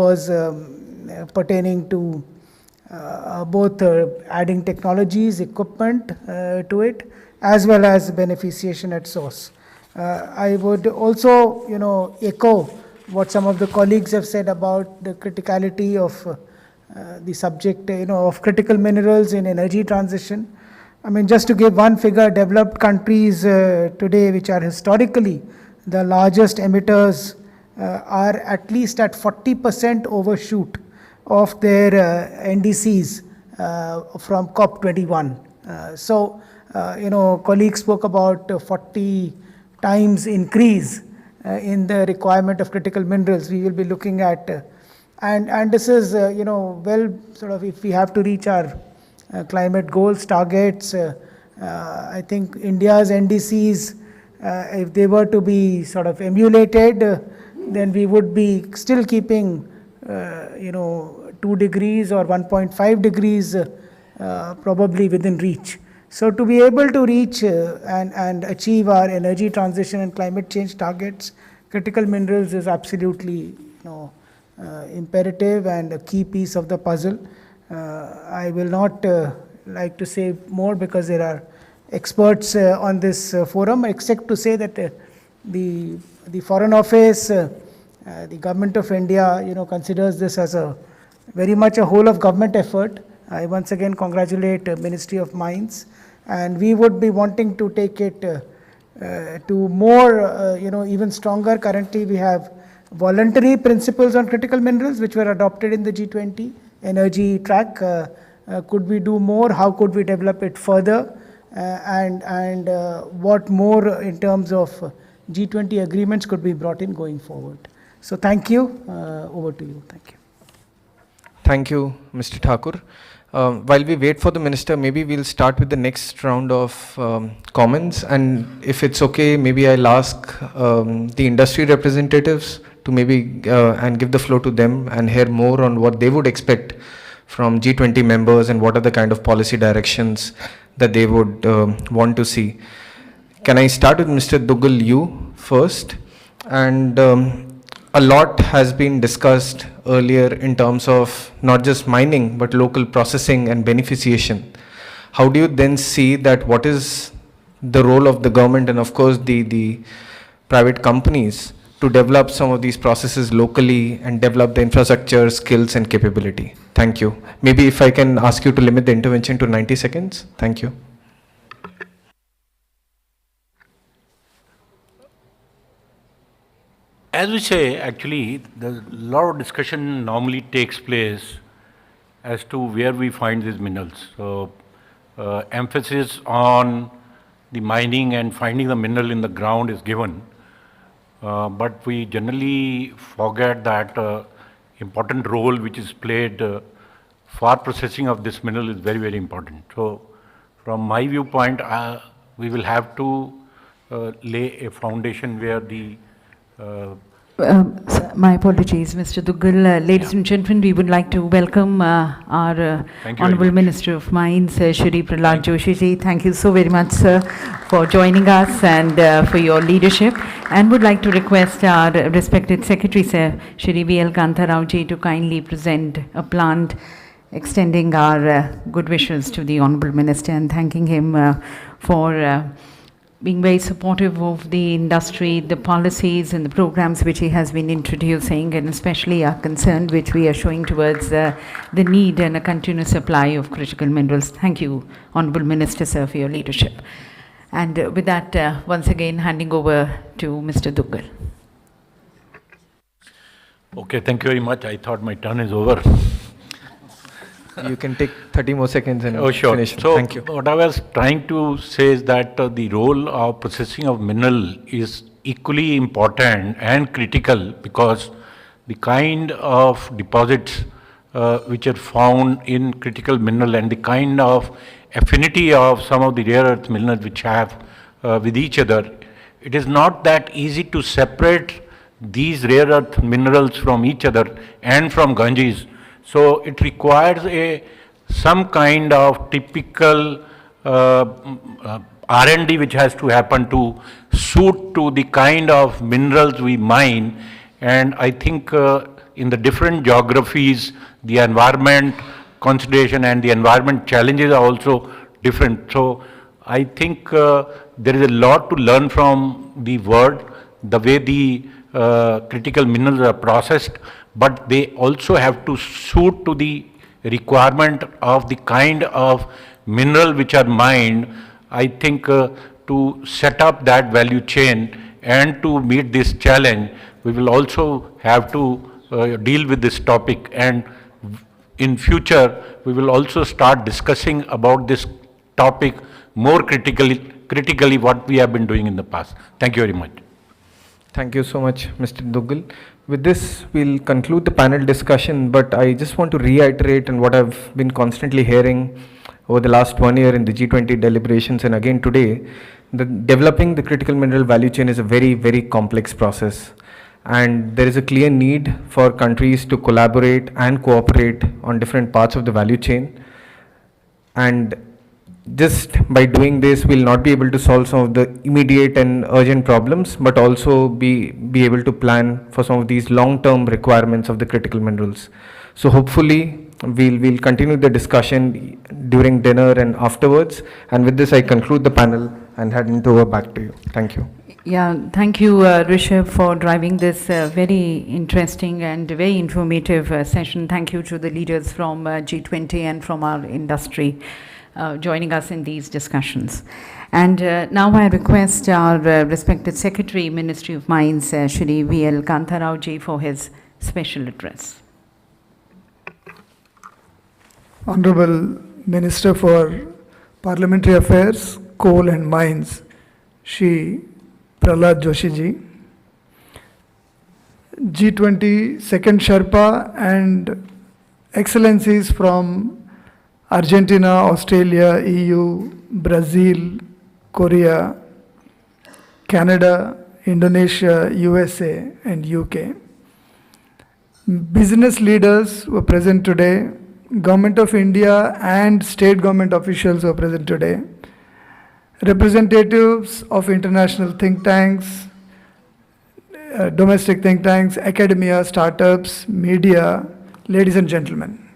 pertaining to both adding technologies, equipment to it, as well as beneficiation at source. I would also, echo what some of the colleagues have said about the criticality of the subject, of critical minerals in energy transition. I mean, just to give one figure, developed countries today, which are historically the largest emitters, are at least at 40% overshoot of their NDCs from COP21. Colleagues spoke about 40 times increase in the requirement of critical minerals. We will be looking at, and this is, sort of, if we have to reach our climate goals, targets, I think India's NDCs, if they were to be sort of emulated, then we would be still keeping 2 degrees or 1.5 degrees probably within reach. So to be able to reach and achieve our energy transition and climate change targets, critical minerals is absolutely imperative and a key piece of the puzzle. I will not like to say more because there are experts on this forum, except to say that the Foreign Office, the Government of India, considers this as a very much a whole of government effort. I once again congratulate Ministry of Mines, and we would be wanting to take it to more, even stronger. Currently, we have voluntary principles on critical minerals, which were adopted in the G20 energy track. Could we do more? How could we develop it further? And what more in terms of G20 agreements could be brought in going forward? So thank you. Over to you. Thank you. Thank you, Mr. Thakur. While we wait for the minister, maybe we'll start with the next round of comments. And if it's okay, maybe I'll ask the industry representatives to maybe and give the floor to them and hear more on what they would expect from G20 members and what are the kind of policy directions that they would want to see. Can I start with Mr. Duggal, you first? And a lot has been discussed earlier in terms of not just mining, but local processing and beneficiation. How do you then see that what is the role of the government and of course the private companies to develop some of these processes locally and develop the infrastructure, skills and capability? Thank you. Maybe if I can ask you to limit the intervention to 90 seconds. Thank you. As we say, actually, the lot of discussion normally takes place as to where we find these minerals. So, emphasis on the mining and finding the mineral in the ground is given, but we generally forget that important role which is played for processing of this mineral is very, very important. So, from my viewpoint, we will have to lay a foundation where the my apologies, Mr. Duggal. Ladies and gentlemen, we would like to welcome our Honorable Minister of Mines, Shri Pralhad Joshi ji. Thank you so very much, sir, for joining us and for your leadership. And would like to request our respected Secretary, sir, Shri V.L. Kanta Rao ji, to kindly present a plant extending our good wishes to the Honorable Minister and thanking him for being very supportive of the industry, the policies and the programs which he has been introducing, and especially our concern which we are showing towards the need and a continuous supply of critical minerals. Thank you, Honorable Minister, sir, for your leadership. And with that, once again, handing over to Mr. Duggal. Okay, thank you very much. I thought my turn is over. You can take 30 more seconds and finish. So, thank you. What I was trying to say is that the role of processing of mineral is equally important and critical because the kind of deposits which are found in critical mineral and the kind of affinity of some of the rare earth minerals which have with each other, it is not that easy to separate these rare earth minerals from each other and from Ganges. So it requires some kind of typical R&D which has to happen to suit to the kind of minerals we mine. And I think in the different geographies, the environment consideration and the environment challenges are also different. So I think there is a lot to learn from the world, the way the critical minerals are processed, but they also have to suit to the requirement of the kind of mineral which are mined. I think to set up that value chain and to meet this challenge, we will also have to deal with this topic, and in future we will also start discussing about this topic more critically what we have been doing in the past. Thank you very much. Thank you so much, Mr. Duggal. With this, we'll conclude the panel discussion, but I just want to reiterate and what I've been constantly hearing over the last 1 year in the G20 deliberations and again today, developing the critical mineral value chain is a very, very complex process. And there is a clear need for countries to collaborate and cooperate on different parts of the value chain. And just by doing this, we'll not be able to solve some of the immediate and urgent problems, but also be able to plan for some of these long-term requirements of the critical minerals. So hopefully, we'll continue the discussion during dinner and afterwards. And with this, I conclude the panel and hand it over back to you. Thank you. Yeah, thank you, Rishabh, for driving this very interesting and very informative session. Thank you to the leaders from G20 and from our industry joining us in these discussions. And now I request our respected Secretary, Ministry of Mines, Shri V.L. Kantharao ji, for his special address. Honorable Minister for Parliamentary Affairs, Coal and Mines, Shri Pralhad Joshi ji, G20 Second Sherpa and Excellencies from Argentina, Australia, EU, Brazil, Korea, Canada, Indonesia, USA and UK. Business leaders who are present today, Government of India and state government officials who are present today, representatives of international think tanks, domestic think tanks, academia, startups, media, ladies and gentlemen.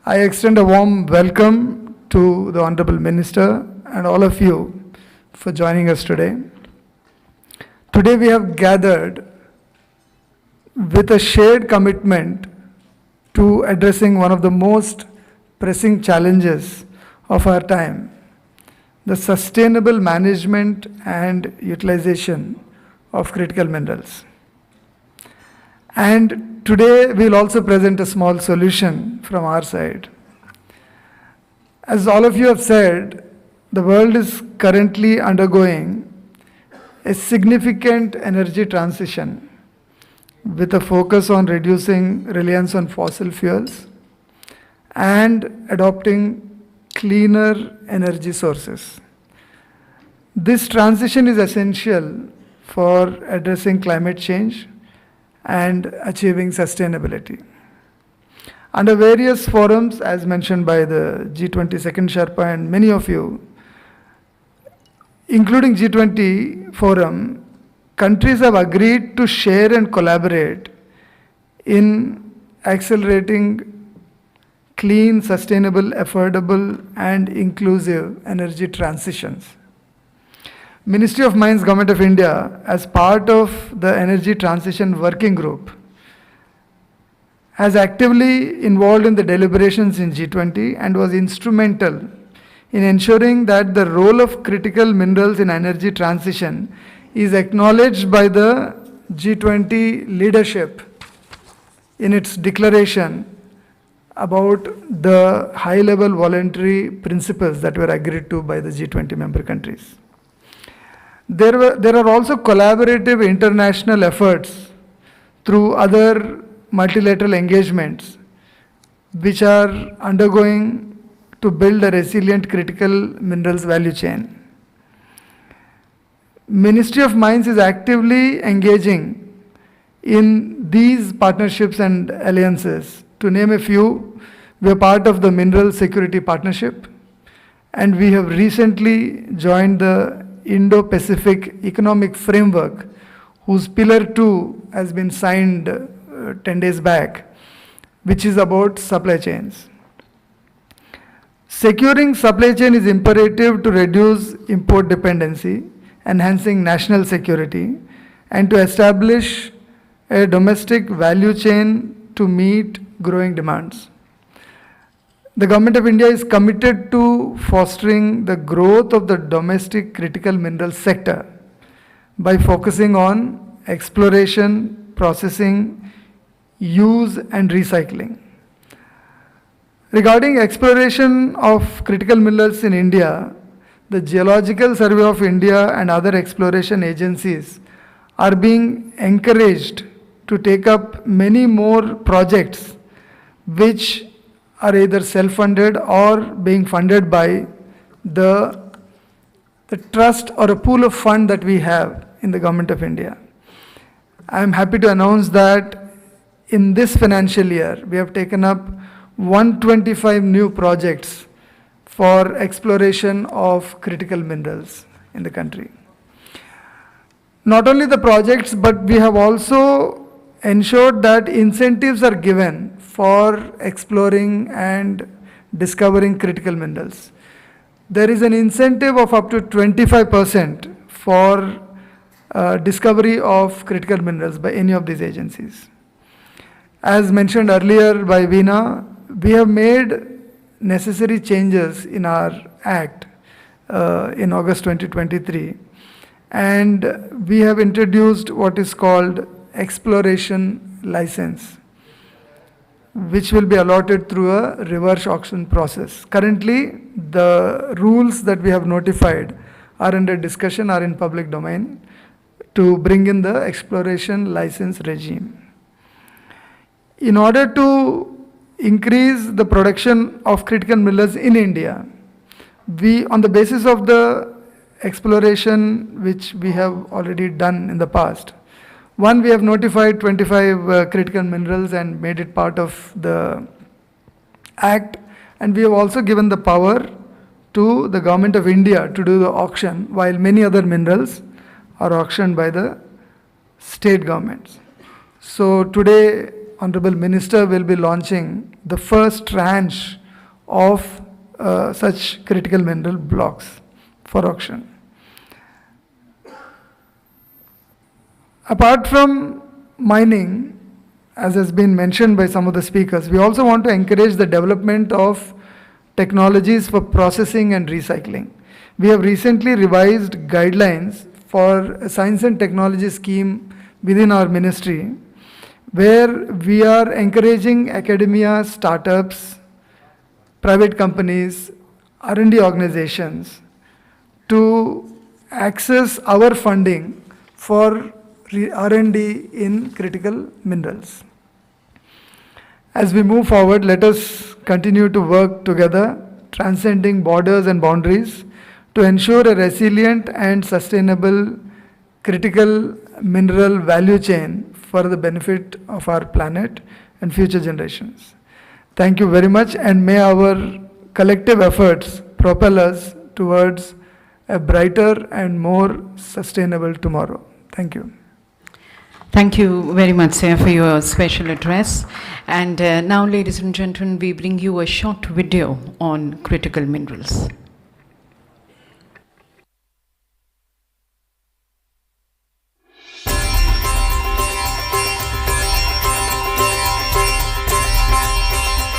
I extend a warm welcome to the Honorable Minister and all of you for joining us today. Today we have gathered with a shared commitment to addressing one of the most pressing challenges of our time, the sustainable management and utilization of critical minerals. And today we'll also present a small solution from our side. As all of you have said, the world is currently undergoing a significant energy transition with a focus on reducing reliance on fossil fuels and adopting cleaner energy sources. This transition is essential for addressing climate change and achieving sustainability. Under various forums, as mentioned by the G20 Second Sherpa and many of you, including G20 forum, countries have agreed to share and collaborate in accelerating clean, sustainable, affordable, and inclusive energy transitions. Ministry of Mines, Government of India, as part of the Energy Transition Working Group, has actively involved in the deliberations in G20 and was instrumental in ensuring that the role of critical minerals in energy transition is acknowledged by the G20 leadership in its declaration about the high-level voluntary principles that were agreed to by the G20 member countries. There are also collaborative international efforts through other multilateral engagements which are undergoing to build a resilient critical minerals value chain. Ministry of Mines is actively engaging in these partnerships and alliances. To name a few, we are part of the Mineral Security Partnership, and we have recently joined the Indo-Pacific Economic Framework, whose Pillar 2 has been signed 10 days back, which is about supply chains. Securing supply chain is imperative to reduce import dependency, enhancing national security, and to establish a domestic value chain to meet growing demands. The Government of India is committed to fostering the growth of the domestic critical mineral sector by focusing on exploration, processing, use, and recycling. Regarding exploration of critical minerals in India, the Geological Survey of India and other exploration agencies are being encouraged to take up many more projects which are either self-funded or being funded by the trust or a pool of fund that we have in the Government of India. I am happy to announce that in this financial year, we have taken up 125 new projects for exploration of critical minerals in the country. Not only the projects, but we have also ensured that incentives are given for exploring and discovering critical minerals. There is an incentive of up to 25% for discovery of critical minerals by any of these agencies. As mentioned earlier by Veena, we have made necessary changes in our Act in August 2023, and we have introduced what is called exploration license, which will be allotted through a reverse auction process. Currently, the rules that we have notified are under discussion, are in public domain, to bring in the exploration license regime. In order to increase the production of critical minerals in India, we, on the basis of the exploration which we have already done in the past, one, we have notified 25 critical minerals and made it part of the Act, and we have also given the power to the Government of India to do the auction, while many other minerals are auctioned by the state governments. So today, Honorable Minister will be launching the first tranche of such critical mineral blocks for auction. Apart from mining, as has been mentioned by some of the speakers, we also want to encourage the development of technologies for processing and recycling. We have recently revised guidelines for a science and technology scheme within our ministry, where we are encouraging academia, startups, private companies, R&D organizations to access our funding for R&D in critical minerals. As we move forward, let us continue to work together, transcending borders and boundaries, to ensure a resilient and sustainable critical mineral value chain for the benefit of our planet and future generations. Thank you very much, and may our collective efforts propel us towards a brighter and more sustainable tomorrow. Thank you. Thank you very much, sir, for your special address. And now, ladies and gentlemen, we bring you a short video on critical minerals.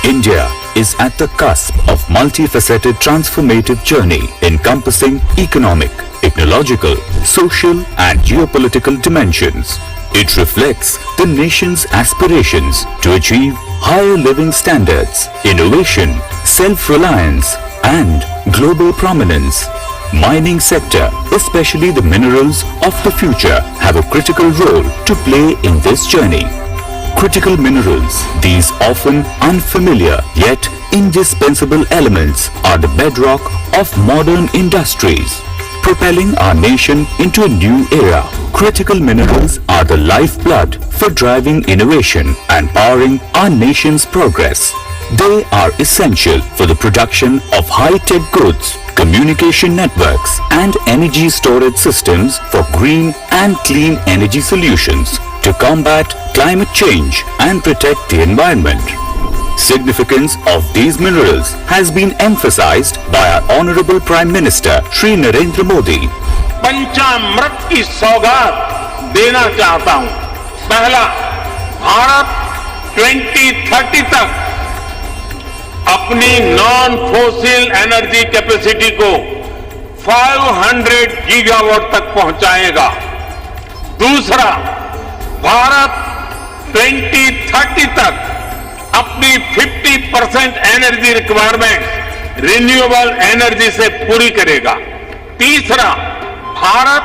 India is at the cusp of multifaceted transformative journey encompassing economic, technological, social and geopolitical dimensions. It reflects the nation's aspirations to achieve higher living standards, innovation, self-reliance and global prominence. Mining sector, especially the minerals of the future, have a critical role to play in this journey. critical minerals. These often unfamiliar yet indispensable elements are the bedrock of modern industries, propelling our nation into a new era. Critical minerals are the lifeblood for driving innovation and powering our nation's progress. They are essential for the production of high-tech goods, communication networks, and energy storage systems for green and clean energy solutions to combat climate change and protect the environment. Significance of these minerals has been emphasized by our Honorable Prime Minister Shri Narendra Modi. पंचामृत की सौगात देना चाहता हूं। पहला, भारत 2030 तक अपनी non fossil energy capacity को 500 gigawatt तक पहुंचाएगा। दूसरा, भारत 2030 तक अपनी 50% एनर्जी रिक्वायरमेंट रिन्यूएबल एनर्जी से पूरी करेगा। तीसरा, भारत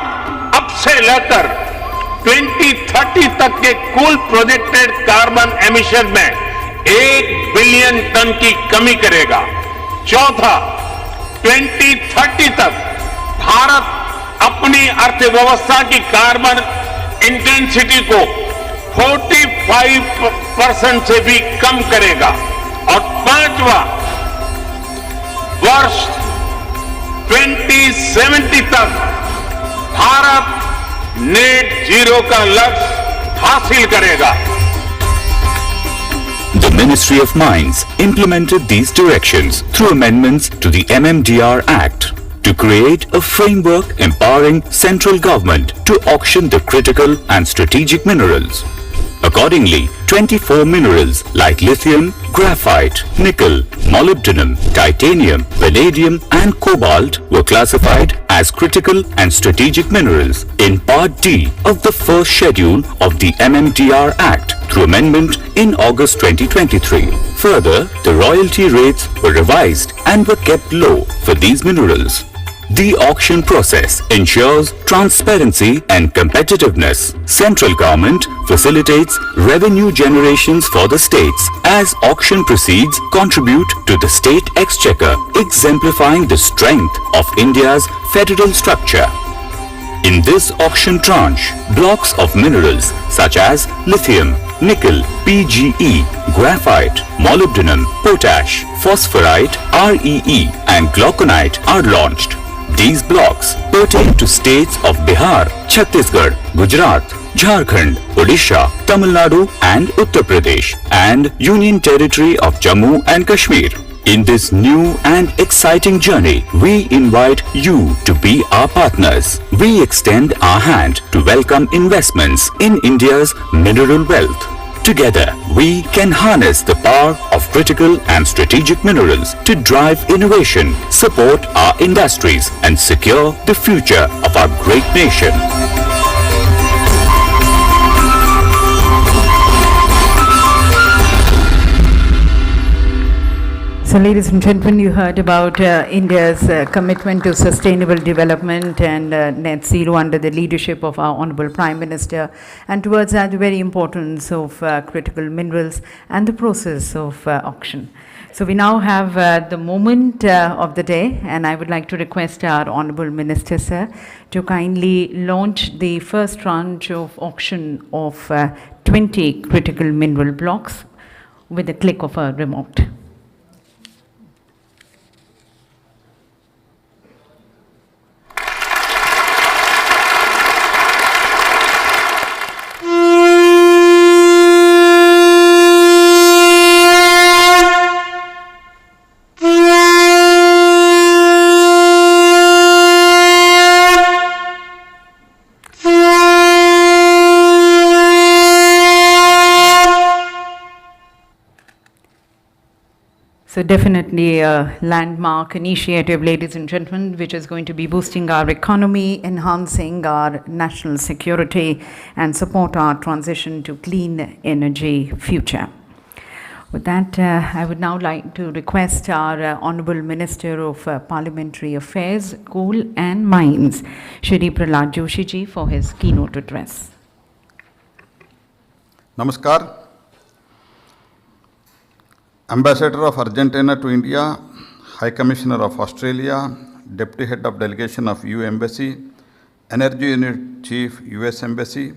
अब से लेकर 2030 तक के कुल प्रोजेक्टेड कार्बन एमिशन में 1 बिलियन टन की कमी करेगा। चौथा, 2030 तक भारत अपनी अर्थव्यवस्था की कार्बन इंटेंसिटी को 45% से भी कम करेगा। और पांचवा, वर्ष 2070 तक भारत नेट जीरो का लक्ष्य हासिल करेगा। The Ministry of Mines implemented these directions through amendments to the MMDR Act to create a framework empowering central government to auction the critical and strategic minerals. Accordingly, 24 minerals like lithium, graphite, nickel, molybdenum, titanium, vanadium and cobalt were classified as critical and strategic minerals in Part D of the first schedule of the MMDR Act through amendment in August 2023. Further, the royalty rates were revised and were kept low for these minerals. The auction process ensures transparency and competitiveness. Central government facilitates revenue generations for the states as auction proceeds contribute to the state exchequer, exemplifying the strength of India's federal structure. In this auction tranche, blocks of minerals such as lithium, nickel, PGE, graphite, molybdenum, potash, phosphorite, REE and glauconite are launched. These blocks pertain to states of Bihar, Chhattisgarh, Gujarat, Jharkhand, Odisha, Tamil Nadu and Uttar Pradesh and Union Territory of Jammu and Kashmir. In this new and exciting journey, we invite you to be our partners. We extend our hand to welcome investments in India's mineral wealth. Together, we can harness the power of critical and strategic minerals to drive innovation, support our industries, and secure the future of our great nation. So, ladies and gentlemen, you heard about India's commitment to sustainable development and net zero under the leadership of our Honorable Prime Minister, and towards that, the very importance of critical minerals and the process of auction. So, we now have the moment of the day, and I would like to request our Honorable Minister, sir, to kindly launch the first tranche of auction of 20 critical mineral blocks with a click of a remote. So definitely a landmark initiative, ladies and gentlemen, which is going to be boosting our economy, enhancing our national security, and support our transition to clean energy future. With that, I would now like to request our Honorable Minister of Parliamentary Affairs, Coal and Mines, Shri Pralhad Joshi ji, for his keynote address. Namaskar. Ambassador of Argentina to India, High Commissioner of Australia, Deputy Head of Delegation of EU Embassy, Energy Unit Chief, US Embassy,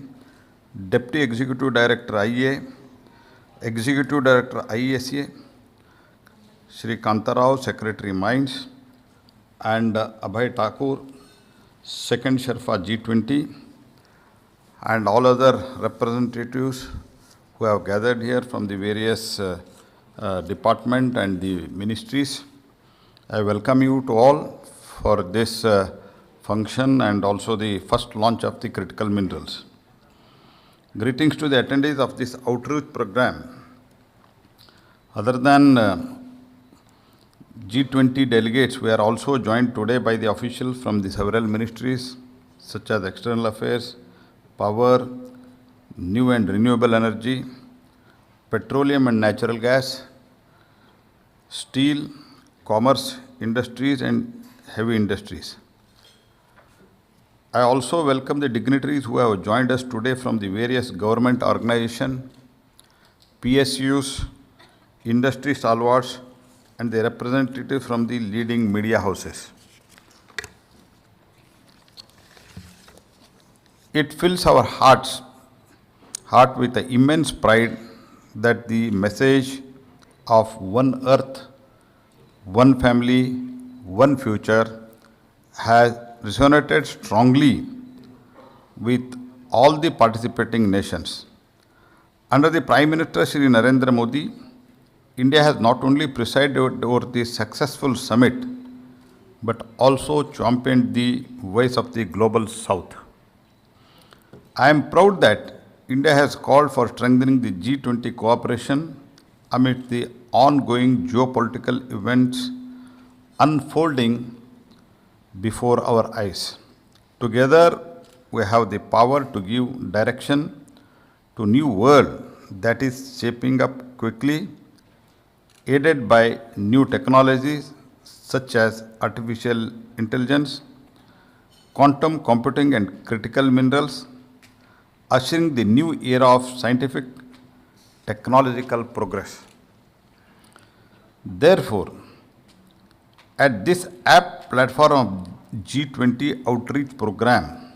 Deputy Executive Director, IEA, Executive Director, IESA, Shri Kantarao, Secretary Mines, and Abhay Thakur, Second Sherpa G20, and all other representatives who have gathered here from the various department and the ministries. I welcome you to all for this function and also the first launch of the critical minerals. Greetings to the attendees of this outreach program. Other than G20 delegates, we are also joined today by the officials from the several ministries such as External Affairs, Power, New and Renewable Energy, Petroleum and Natural Gas, Steel, Commerce, Industries and Heavy Industries. I also welcome the dignitaries who have joined us today from the various government organizations, PSUs, industry stalwarts, and the representatives from the leading media houses. It fills our heart with the immense pride that the message of one earth, one family, one future has resonated strongly with all the participating nations. Under the Prime Minister Shri Narendra Modi, India has not only presided over the successful summit, but also championed the voice of the global south. I am proud that India has called for strengthening the G20 cooperation amid the ongoing geopolitical events unfolding before our eyes. Together, we have the power to give direction to a new world that is shaping up quickly, aided by new technologies such as artificial intelligence, quantum computing and critical minerals, ushering the new era of scientific technological progress. Therefore, at this app platform of G20 outreach program,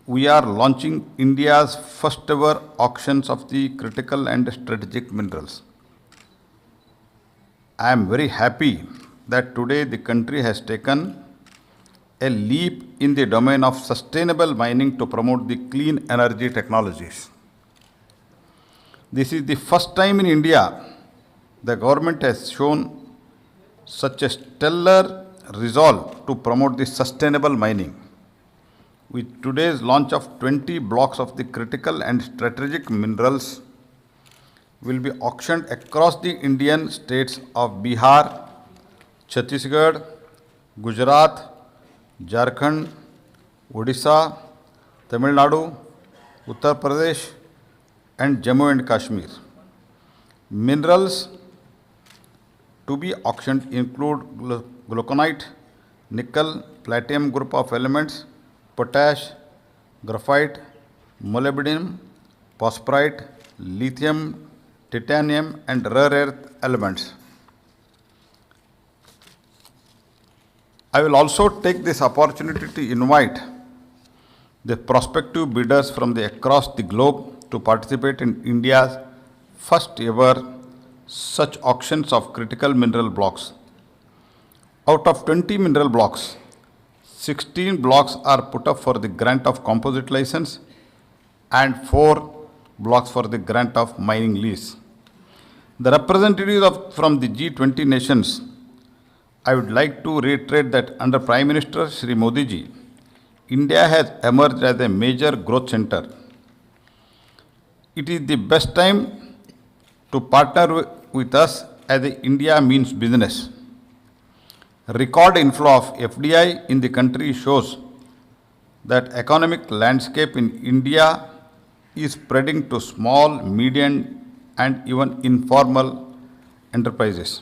we are launching India's first ever auctions of the critical and strategic minerals. I am very happy that today the country has taken a leap in the domain of sustainable mining to promote the clean energy technologies. This is the first time in India the government has shown such a stellar resolve to promote the sustainable mining. With today's launch of 20 blocks of the critical and strategic minerals will be auctioned across the Indian states of Bihar, Chhattisgarh, Gujarat, Jharkhand, Odisha, Tamil Nadu, Uttar Pradesh, and Jammu and Kashmir. Minerals to be auctioned include glauconite, nickel, platinum group of elements, potash, graphite, molybdenum, phosphorite, lithium, titanium, and rare earth elements. I will also take this opportunity to invite the prospective bidders from across the globe to participate in India's first ever such auctions of critical mineral blocks. Out of 20 mineral blocks, 16 blocks are put up for the grant of composite license and 4 blocks for the grant of mining lease. The representatives from the G20 nations, I would like to reiterate that under Prime Minister Shri Modi ji, India has emerged as a major growth center. It is the best time to partner with us as India means business. Record inflow of FDI in the country shows that economic landscape in India is spreading to small, medium and even informal enterprises.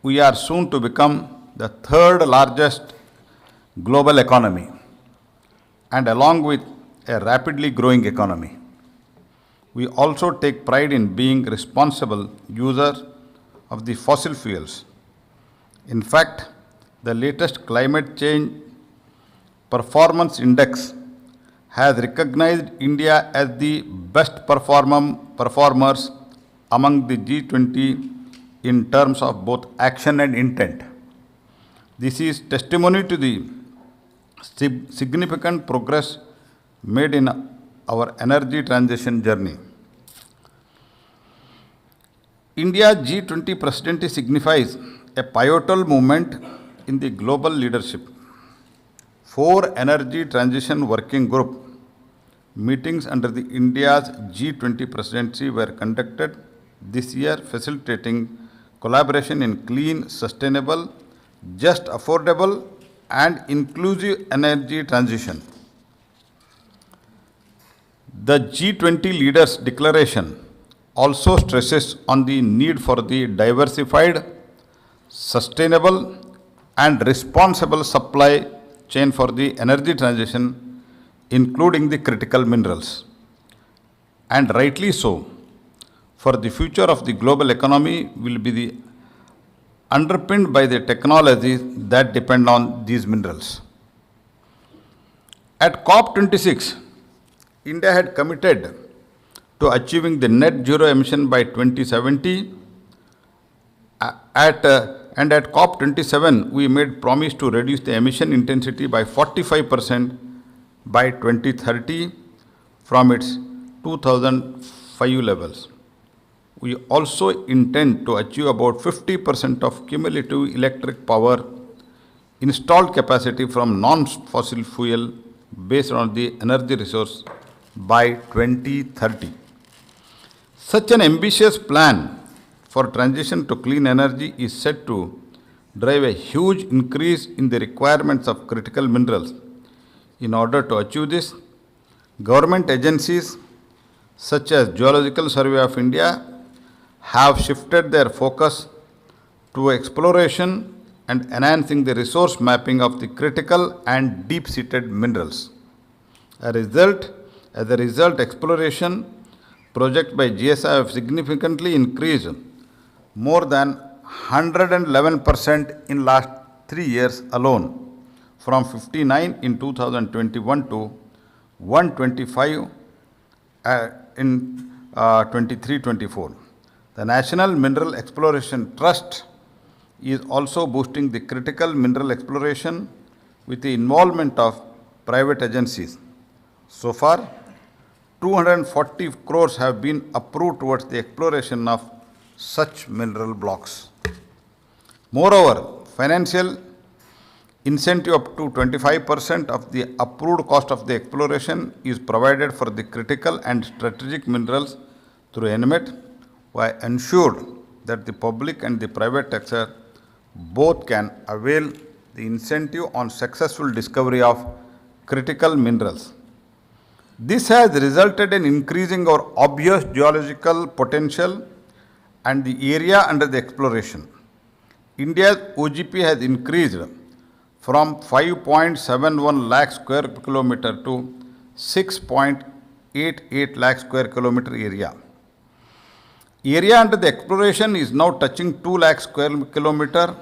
We are soon to become the third largest global economy and along with a rapidly growing economy. we also take pride in being responsible users of the fossil fuels. In fact, the latest climate change performance index has recognized India as the best performers among the G20 in terms of both action and intent. This is testimony to the significant progress made in our energy transition journey. India's G20 presidency signifies a pivotal moment in the global leadership. 4 energy transition working group meetings under the India's G20 presidency were conducted this year, facilitating collaboration in clean, sustainable, just, affordable, and inclusive energy transition. The G20 leaders' declaration also stresses on the need for the diversified, sustainable, and responsible supply chain for the energy transition, including the critical minerals. And rightly so, for the future of the global economy will be underpinned by the technologies that depend on these minerals. At COP26, India had committed to achieving the net zero emission by 2070. And at COP27, we made promise to reduce the emission intensity by 45% by 2030 from its 2005 levels. We also intend to achieve about 50% of cumulative electric power installed capacity from non-fossil fuel based on the energy resource by 2030. Such an ambitious plan for transition to clean energy is set to drive a huge increase in the requirements of critical minerals. In order to achieve this, government agencies such as Geological Survey of India have shifted their focus to exploration and enhancing the resource mapping of the critical and deep-seated minerals. As a result, exploration projects by GSI have significantly increased, more than 111% in last 3 years alone, from 59 in 2021 to 125 in 23-24. The National Mineral Exploration Trust is also boosting the critical mineral exploration with the involvement of private agencies. So far, 240 crores have been approved towards the exploration of such mineral blocks. Moreover, financial incentive up to 25% of the approved cost of the exploration is provided for the critical and strategic minerals through NMET, while ensured that the public and the private sector both can avail the incentive on successful discovery of critical minerals. This has resulted in increasing our obvious geological potential and the area under the exploration. India's OGP has increased from 5.71 lakh square kilometer to 6.88 lakh square kilometer area. Area under the exploration is now touching 2 lakh square kilometer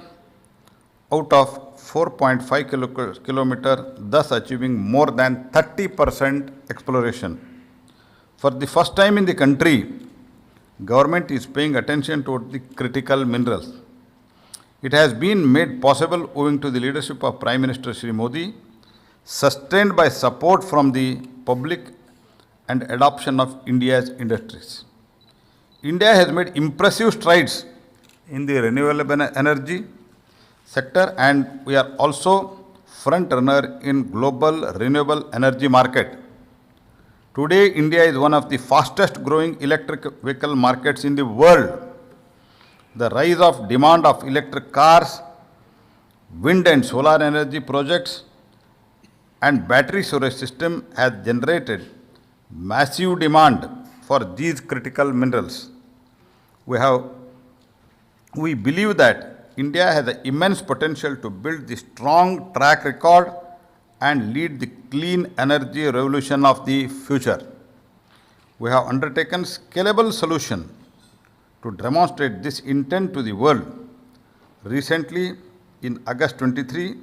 out of 4.5 kilometer, thus achieving more than 30% exploration. For the first time in the country, government is paying attention toward the critical minerals. It has been made possible owing to the leadership of Prime Minister Shri Modi, sustained by support from the public and adoption of India's industries. India has made impressive strides in the renewable energy sector, and we are also front runner in global renewable energy market. Today, India is one of the fastest growing electric vehicle markets in the world. The rise of demand of electric cars, wind and solar energy projects, and battery storage system has generated massive demand for these critical minerals. We believe that India has an immense potential to build the strong track record and lead the clean energy revolution of the future. we have undertaken scalable solution to demonstrate this intent to the world. Recently, in August 23,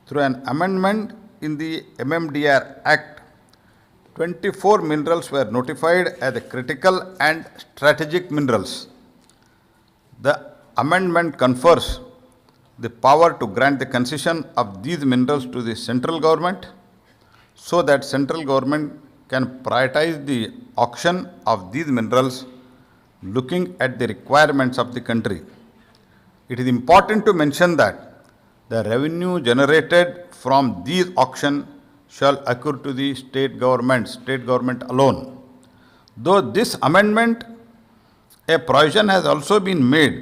through an amendment in the MMDR Act, 24 minerals were notified as critical and strategic minerals. The amendment confers the power to grant the concession of these minerals to the central government so that central government can prioritize the auction of these minerals looking at the requirements of the country. It is important to mention that the revenue generated from these auctions shall accrue to the state government alone. Though this amendment, a provision has also been made,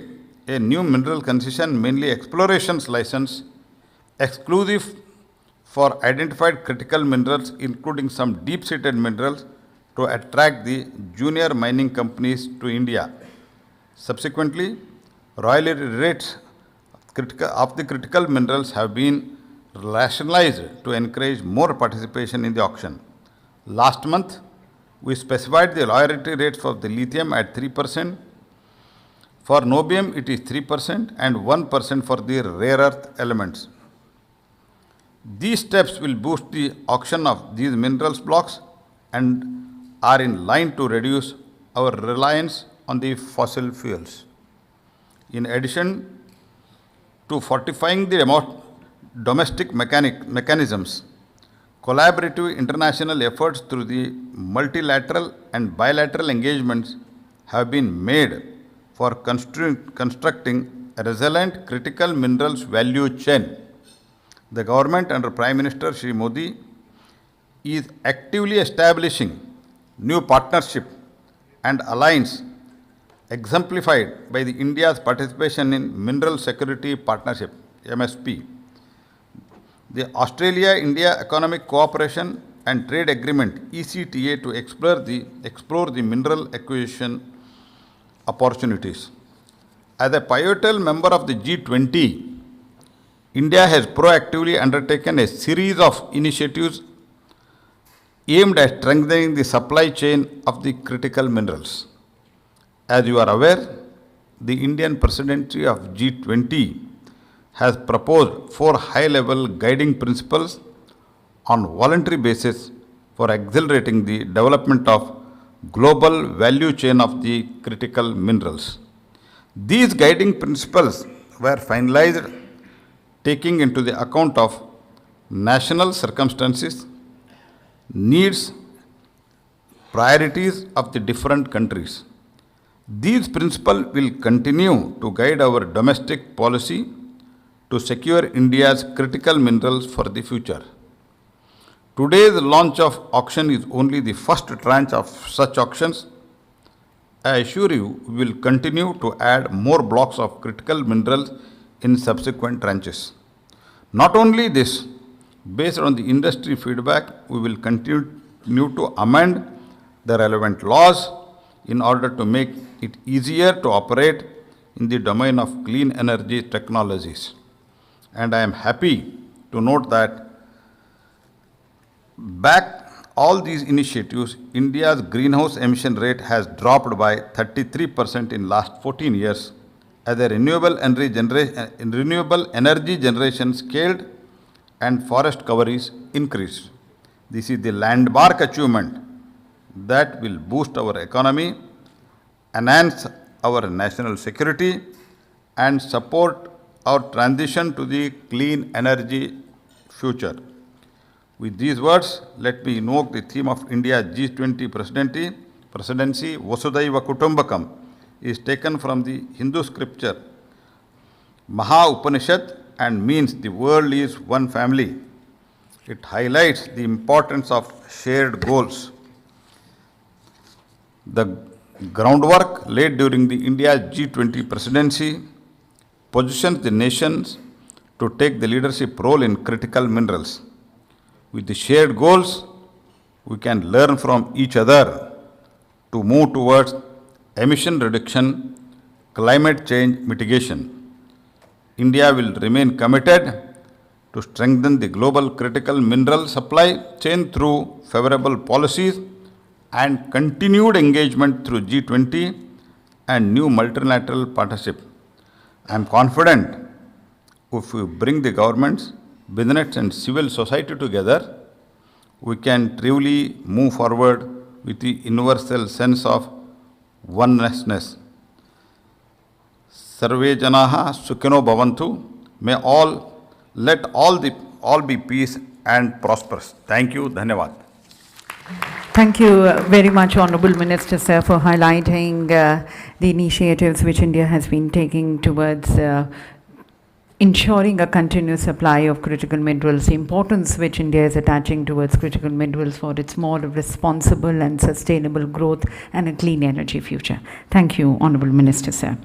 a new mineral concession, mainly explorations license, exclusive for identified critical minerals, including some deep-seated minerals, to attract the junior mining companies to India. Subsequently, royalty rates of the critical minerals have been rationalized to encourage more participation in the auction. Last month, we specified the royalty rates for the lithium at 3%. For niobium, it is 3% and 1% for the rare earth elements. These steps will boost the auction of these minerals blocks and are in line to reduce our reliance on the fossil fuels. In addition to fortifying the domestic mechanisms, collaborative international efforts through the multilateral and bilateral engagements have been made for constructing a resilient critical minerals value chain. The government under Prime Minister Shri Modi is actively establishing new partnership and alliance exemplified by the India's participation in Mineral Security Partnership, MSP. The Australia-India Economic Cooperation and Trade Agreement, ECTA, to explore the mineral acquisition opportunities. As a pivotal member of the G20, India has proactively undertaken a series of initiatives aimed at strengthening the supply chain of the critical minerals. As you are aware, the Indian presidency of G20 has proposed 4 high-level guiding principles on voluntary basis for accelerating the development of global value chain of the critical minerals. These guiding principles were finalized taking into the account of national circumstances, needs, priorities of the different countries. These principles will continue to guide our domestic policy to secure India's critical minerals for the future. Today's launch of auction is only the first tranche of such auctions. I assure you, we will continue to add more blocks of critical minerals in subsequent tranches. Not only this, based on the industry feedback, we will continue to amend the relevant laws in order to make it easier to operate in the domain of clean energy technologies. And I am happy to note that back all these initiatives, India's greenhouse emission rate has dropped by 33% in last 14 years as a renewable energy generation scaled and forest cover is increased. This is the landmark achievement that will boost our economy, enhance our national security, and support our transition to the clean energy future. With these words, let me invoke the theme of India's G20 presidency, Vasudhaiva Kutumbakam, is taken from the Hindu scripture Maha Upanishad and means the world is one family. It highlights the importance of shared goals. The groundwork laid during the India's G20 presidency positions the nations to take the leadership role in critical minerals. With the shared goals, we can learn from each other to move towards emission reduction, climate change mitigation. India will remain committed to strengthen the global critical mineral supply chain through favorable policies and continued engagement through G20 and new multilateral partnership. I am confident if we bring the governments, business and civil society together, we can truly move forward with the universal sense of oneness. Sarve janaha sukhino bhavantu. May let all be peace and prosperous. Thank you. Dhanyavad. Thank you very much, Honorable Minister, sir, for highlighting the initiatives which India has been taking towards ensuring a continuous supply of critical minerals, the importance which India is attaching towards critical minerals for its more responsible and sustainable growth and a clean energy future. Thank you, Honorable Minister, sir.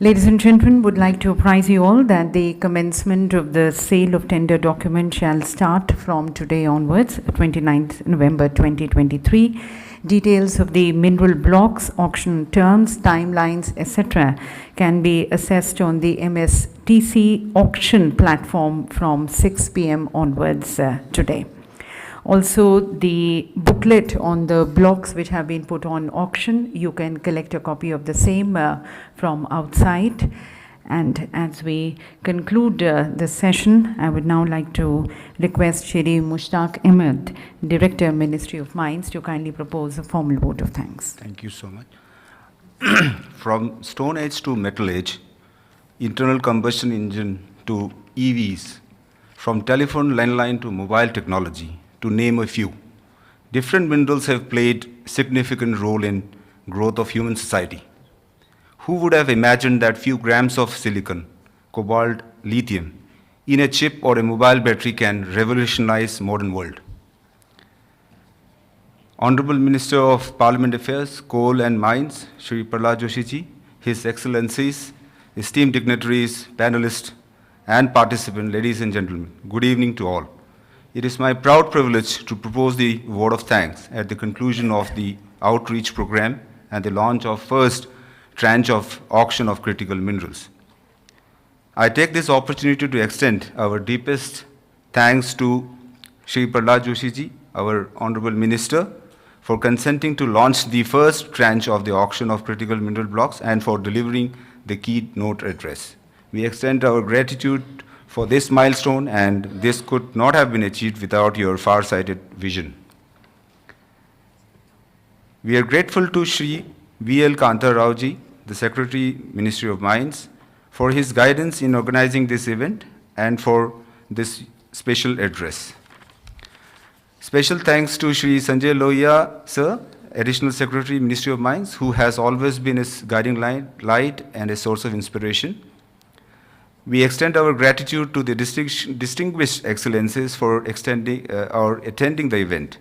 Ladies and gentlemen, would like to apprise you all that the commencement of the sale of tender document shall start from today onwards, 29th November 2023. Details of the mineral blocks, auction terms, timelines, etc. can be assessed on the MSTC auction platform from 6 p.m. onwards today. Also, the booklet on the blocks which have been put on auction, you can collect a copy of the same from outside. And as we conclude the session, I would now like to request Shri Mushtaq Ahmed, Director, Ministry of Mines, to kindly propose a formal vote of thanks. Thank you so much. From Stone Age to Metal Age, internal combustion engine to EVs, from telephone landline to mobile technology, to name a few, different minerals have played significant role in growth of human society. Who would have imagined that few grams of silicon, cobalt, lithium in a chip or a mobile battery can revolutionize modern world? Honorable Minister of Parliament Affairs, Coal and Mines, Shri Pralhad Joshi ji, His Excellencies, esteemed dignitaries, panelists, and participants, ladies and gentlemen, good evening to all. It is my proud privilege to propose the vote of thanks at the conclusion of the outreach program and the launch of first tranche of auction of critical minerals. I take this opportunity to extend our deepest thanks to Shri Pralhad Joshi ji, our Honorable Minister, for consenting to launch the first tranche of the auction of critical mineral blocks and for delivering the keynote address. We extend our gratitude for this milestone, and this could not have been achieved without your far-sighted vision. We are grateful to Shri V.L. Kanta Rao ji, the Secretary, Ministry of Mines, for his guidance in organizing this event and for this special address. Special thanks to Shri Sanjay Lohia, sir, Additional Secretary, Ministry of Mines, who has always been his guiding light and a source of inspiration. We extend our gratitude to the distinguished excellencies for attending the event.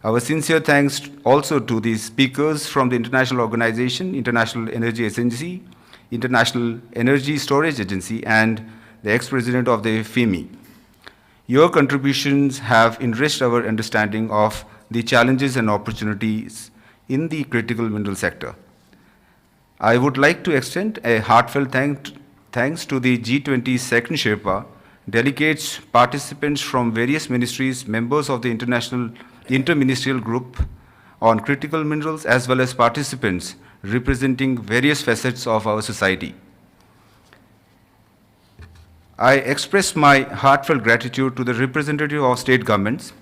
Our sincere thanks also to the speakers from the International Organization, International Energy Agency, International Energy Storage Agency, and the ex-president of the FEMI. Your contributions have enriched our understanding of the challenges and opportunities in the critical mineral sector. I would like to extend a heartfelt thanks to the G20 Second Sherpa, delegates, participants from various ministries, members of the Interministerial Group on Critical Minerals, as well as participants representing various facets of our society. I express my heartfelt gratitude to the representative of state governments,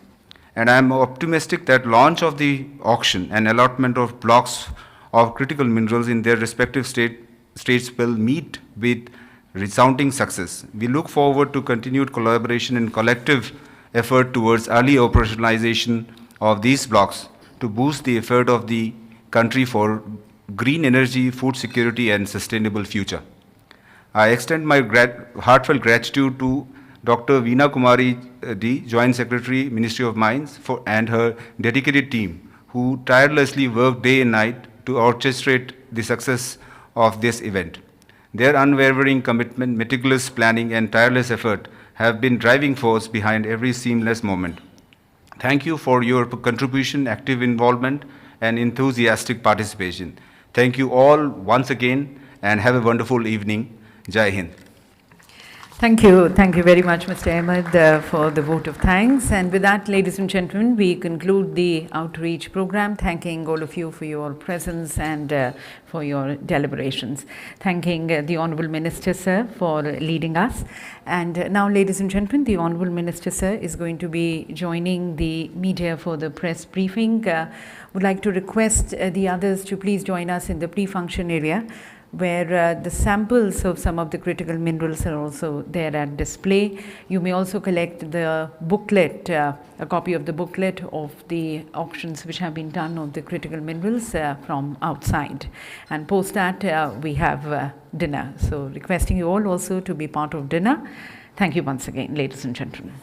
and I am optimistic that launch of the auction and allotment of blocks of critical minerals in their respective states will meet with resounding success. We look forward to continued collaboration and collective effort towards early operationalization of these blocks to boost the effort of the country for green energy, food security, and sustainable future. I extend my heartfelt gratitude to Dr. Veena Kumari D, Joint Secretary, Ministry of Mines, and her dedicated team, who tirelessly worked day and night to orchestrate the success of this event. Their unwavering commitment, meticulous planning, and tireless effort have been driving force behind every seamless moment. Thank you for your contribution, active involvement, and enthusiastic participation. Thank you all once again, and have a wonderful evening. Jai Hind. Thank you very much, Mr. Ahmed, for the vote of thanks. And with that, ladies and gentlemen, we conclude the outreach program, thanking all of you for your presence and for your deliberations. Thanking the Honourable Minister, sir, for leading us. And now, ladies and gentlemen, the Honourable Minister, sir, is going to be joining the media for the press briefing. Would like to request the others to please join us in the pre-function area, where the samples of some of the critical minerals are also there at display. You may also collect the booklet, a copy of the booklet of the auctions which have been done of the critical minerals from outside. And post that, we have dinner. So requesting you all also to be part of dinner. Thank you once again, ladies and gentlemen.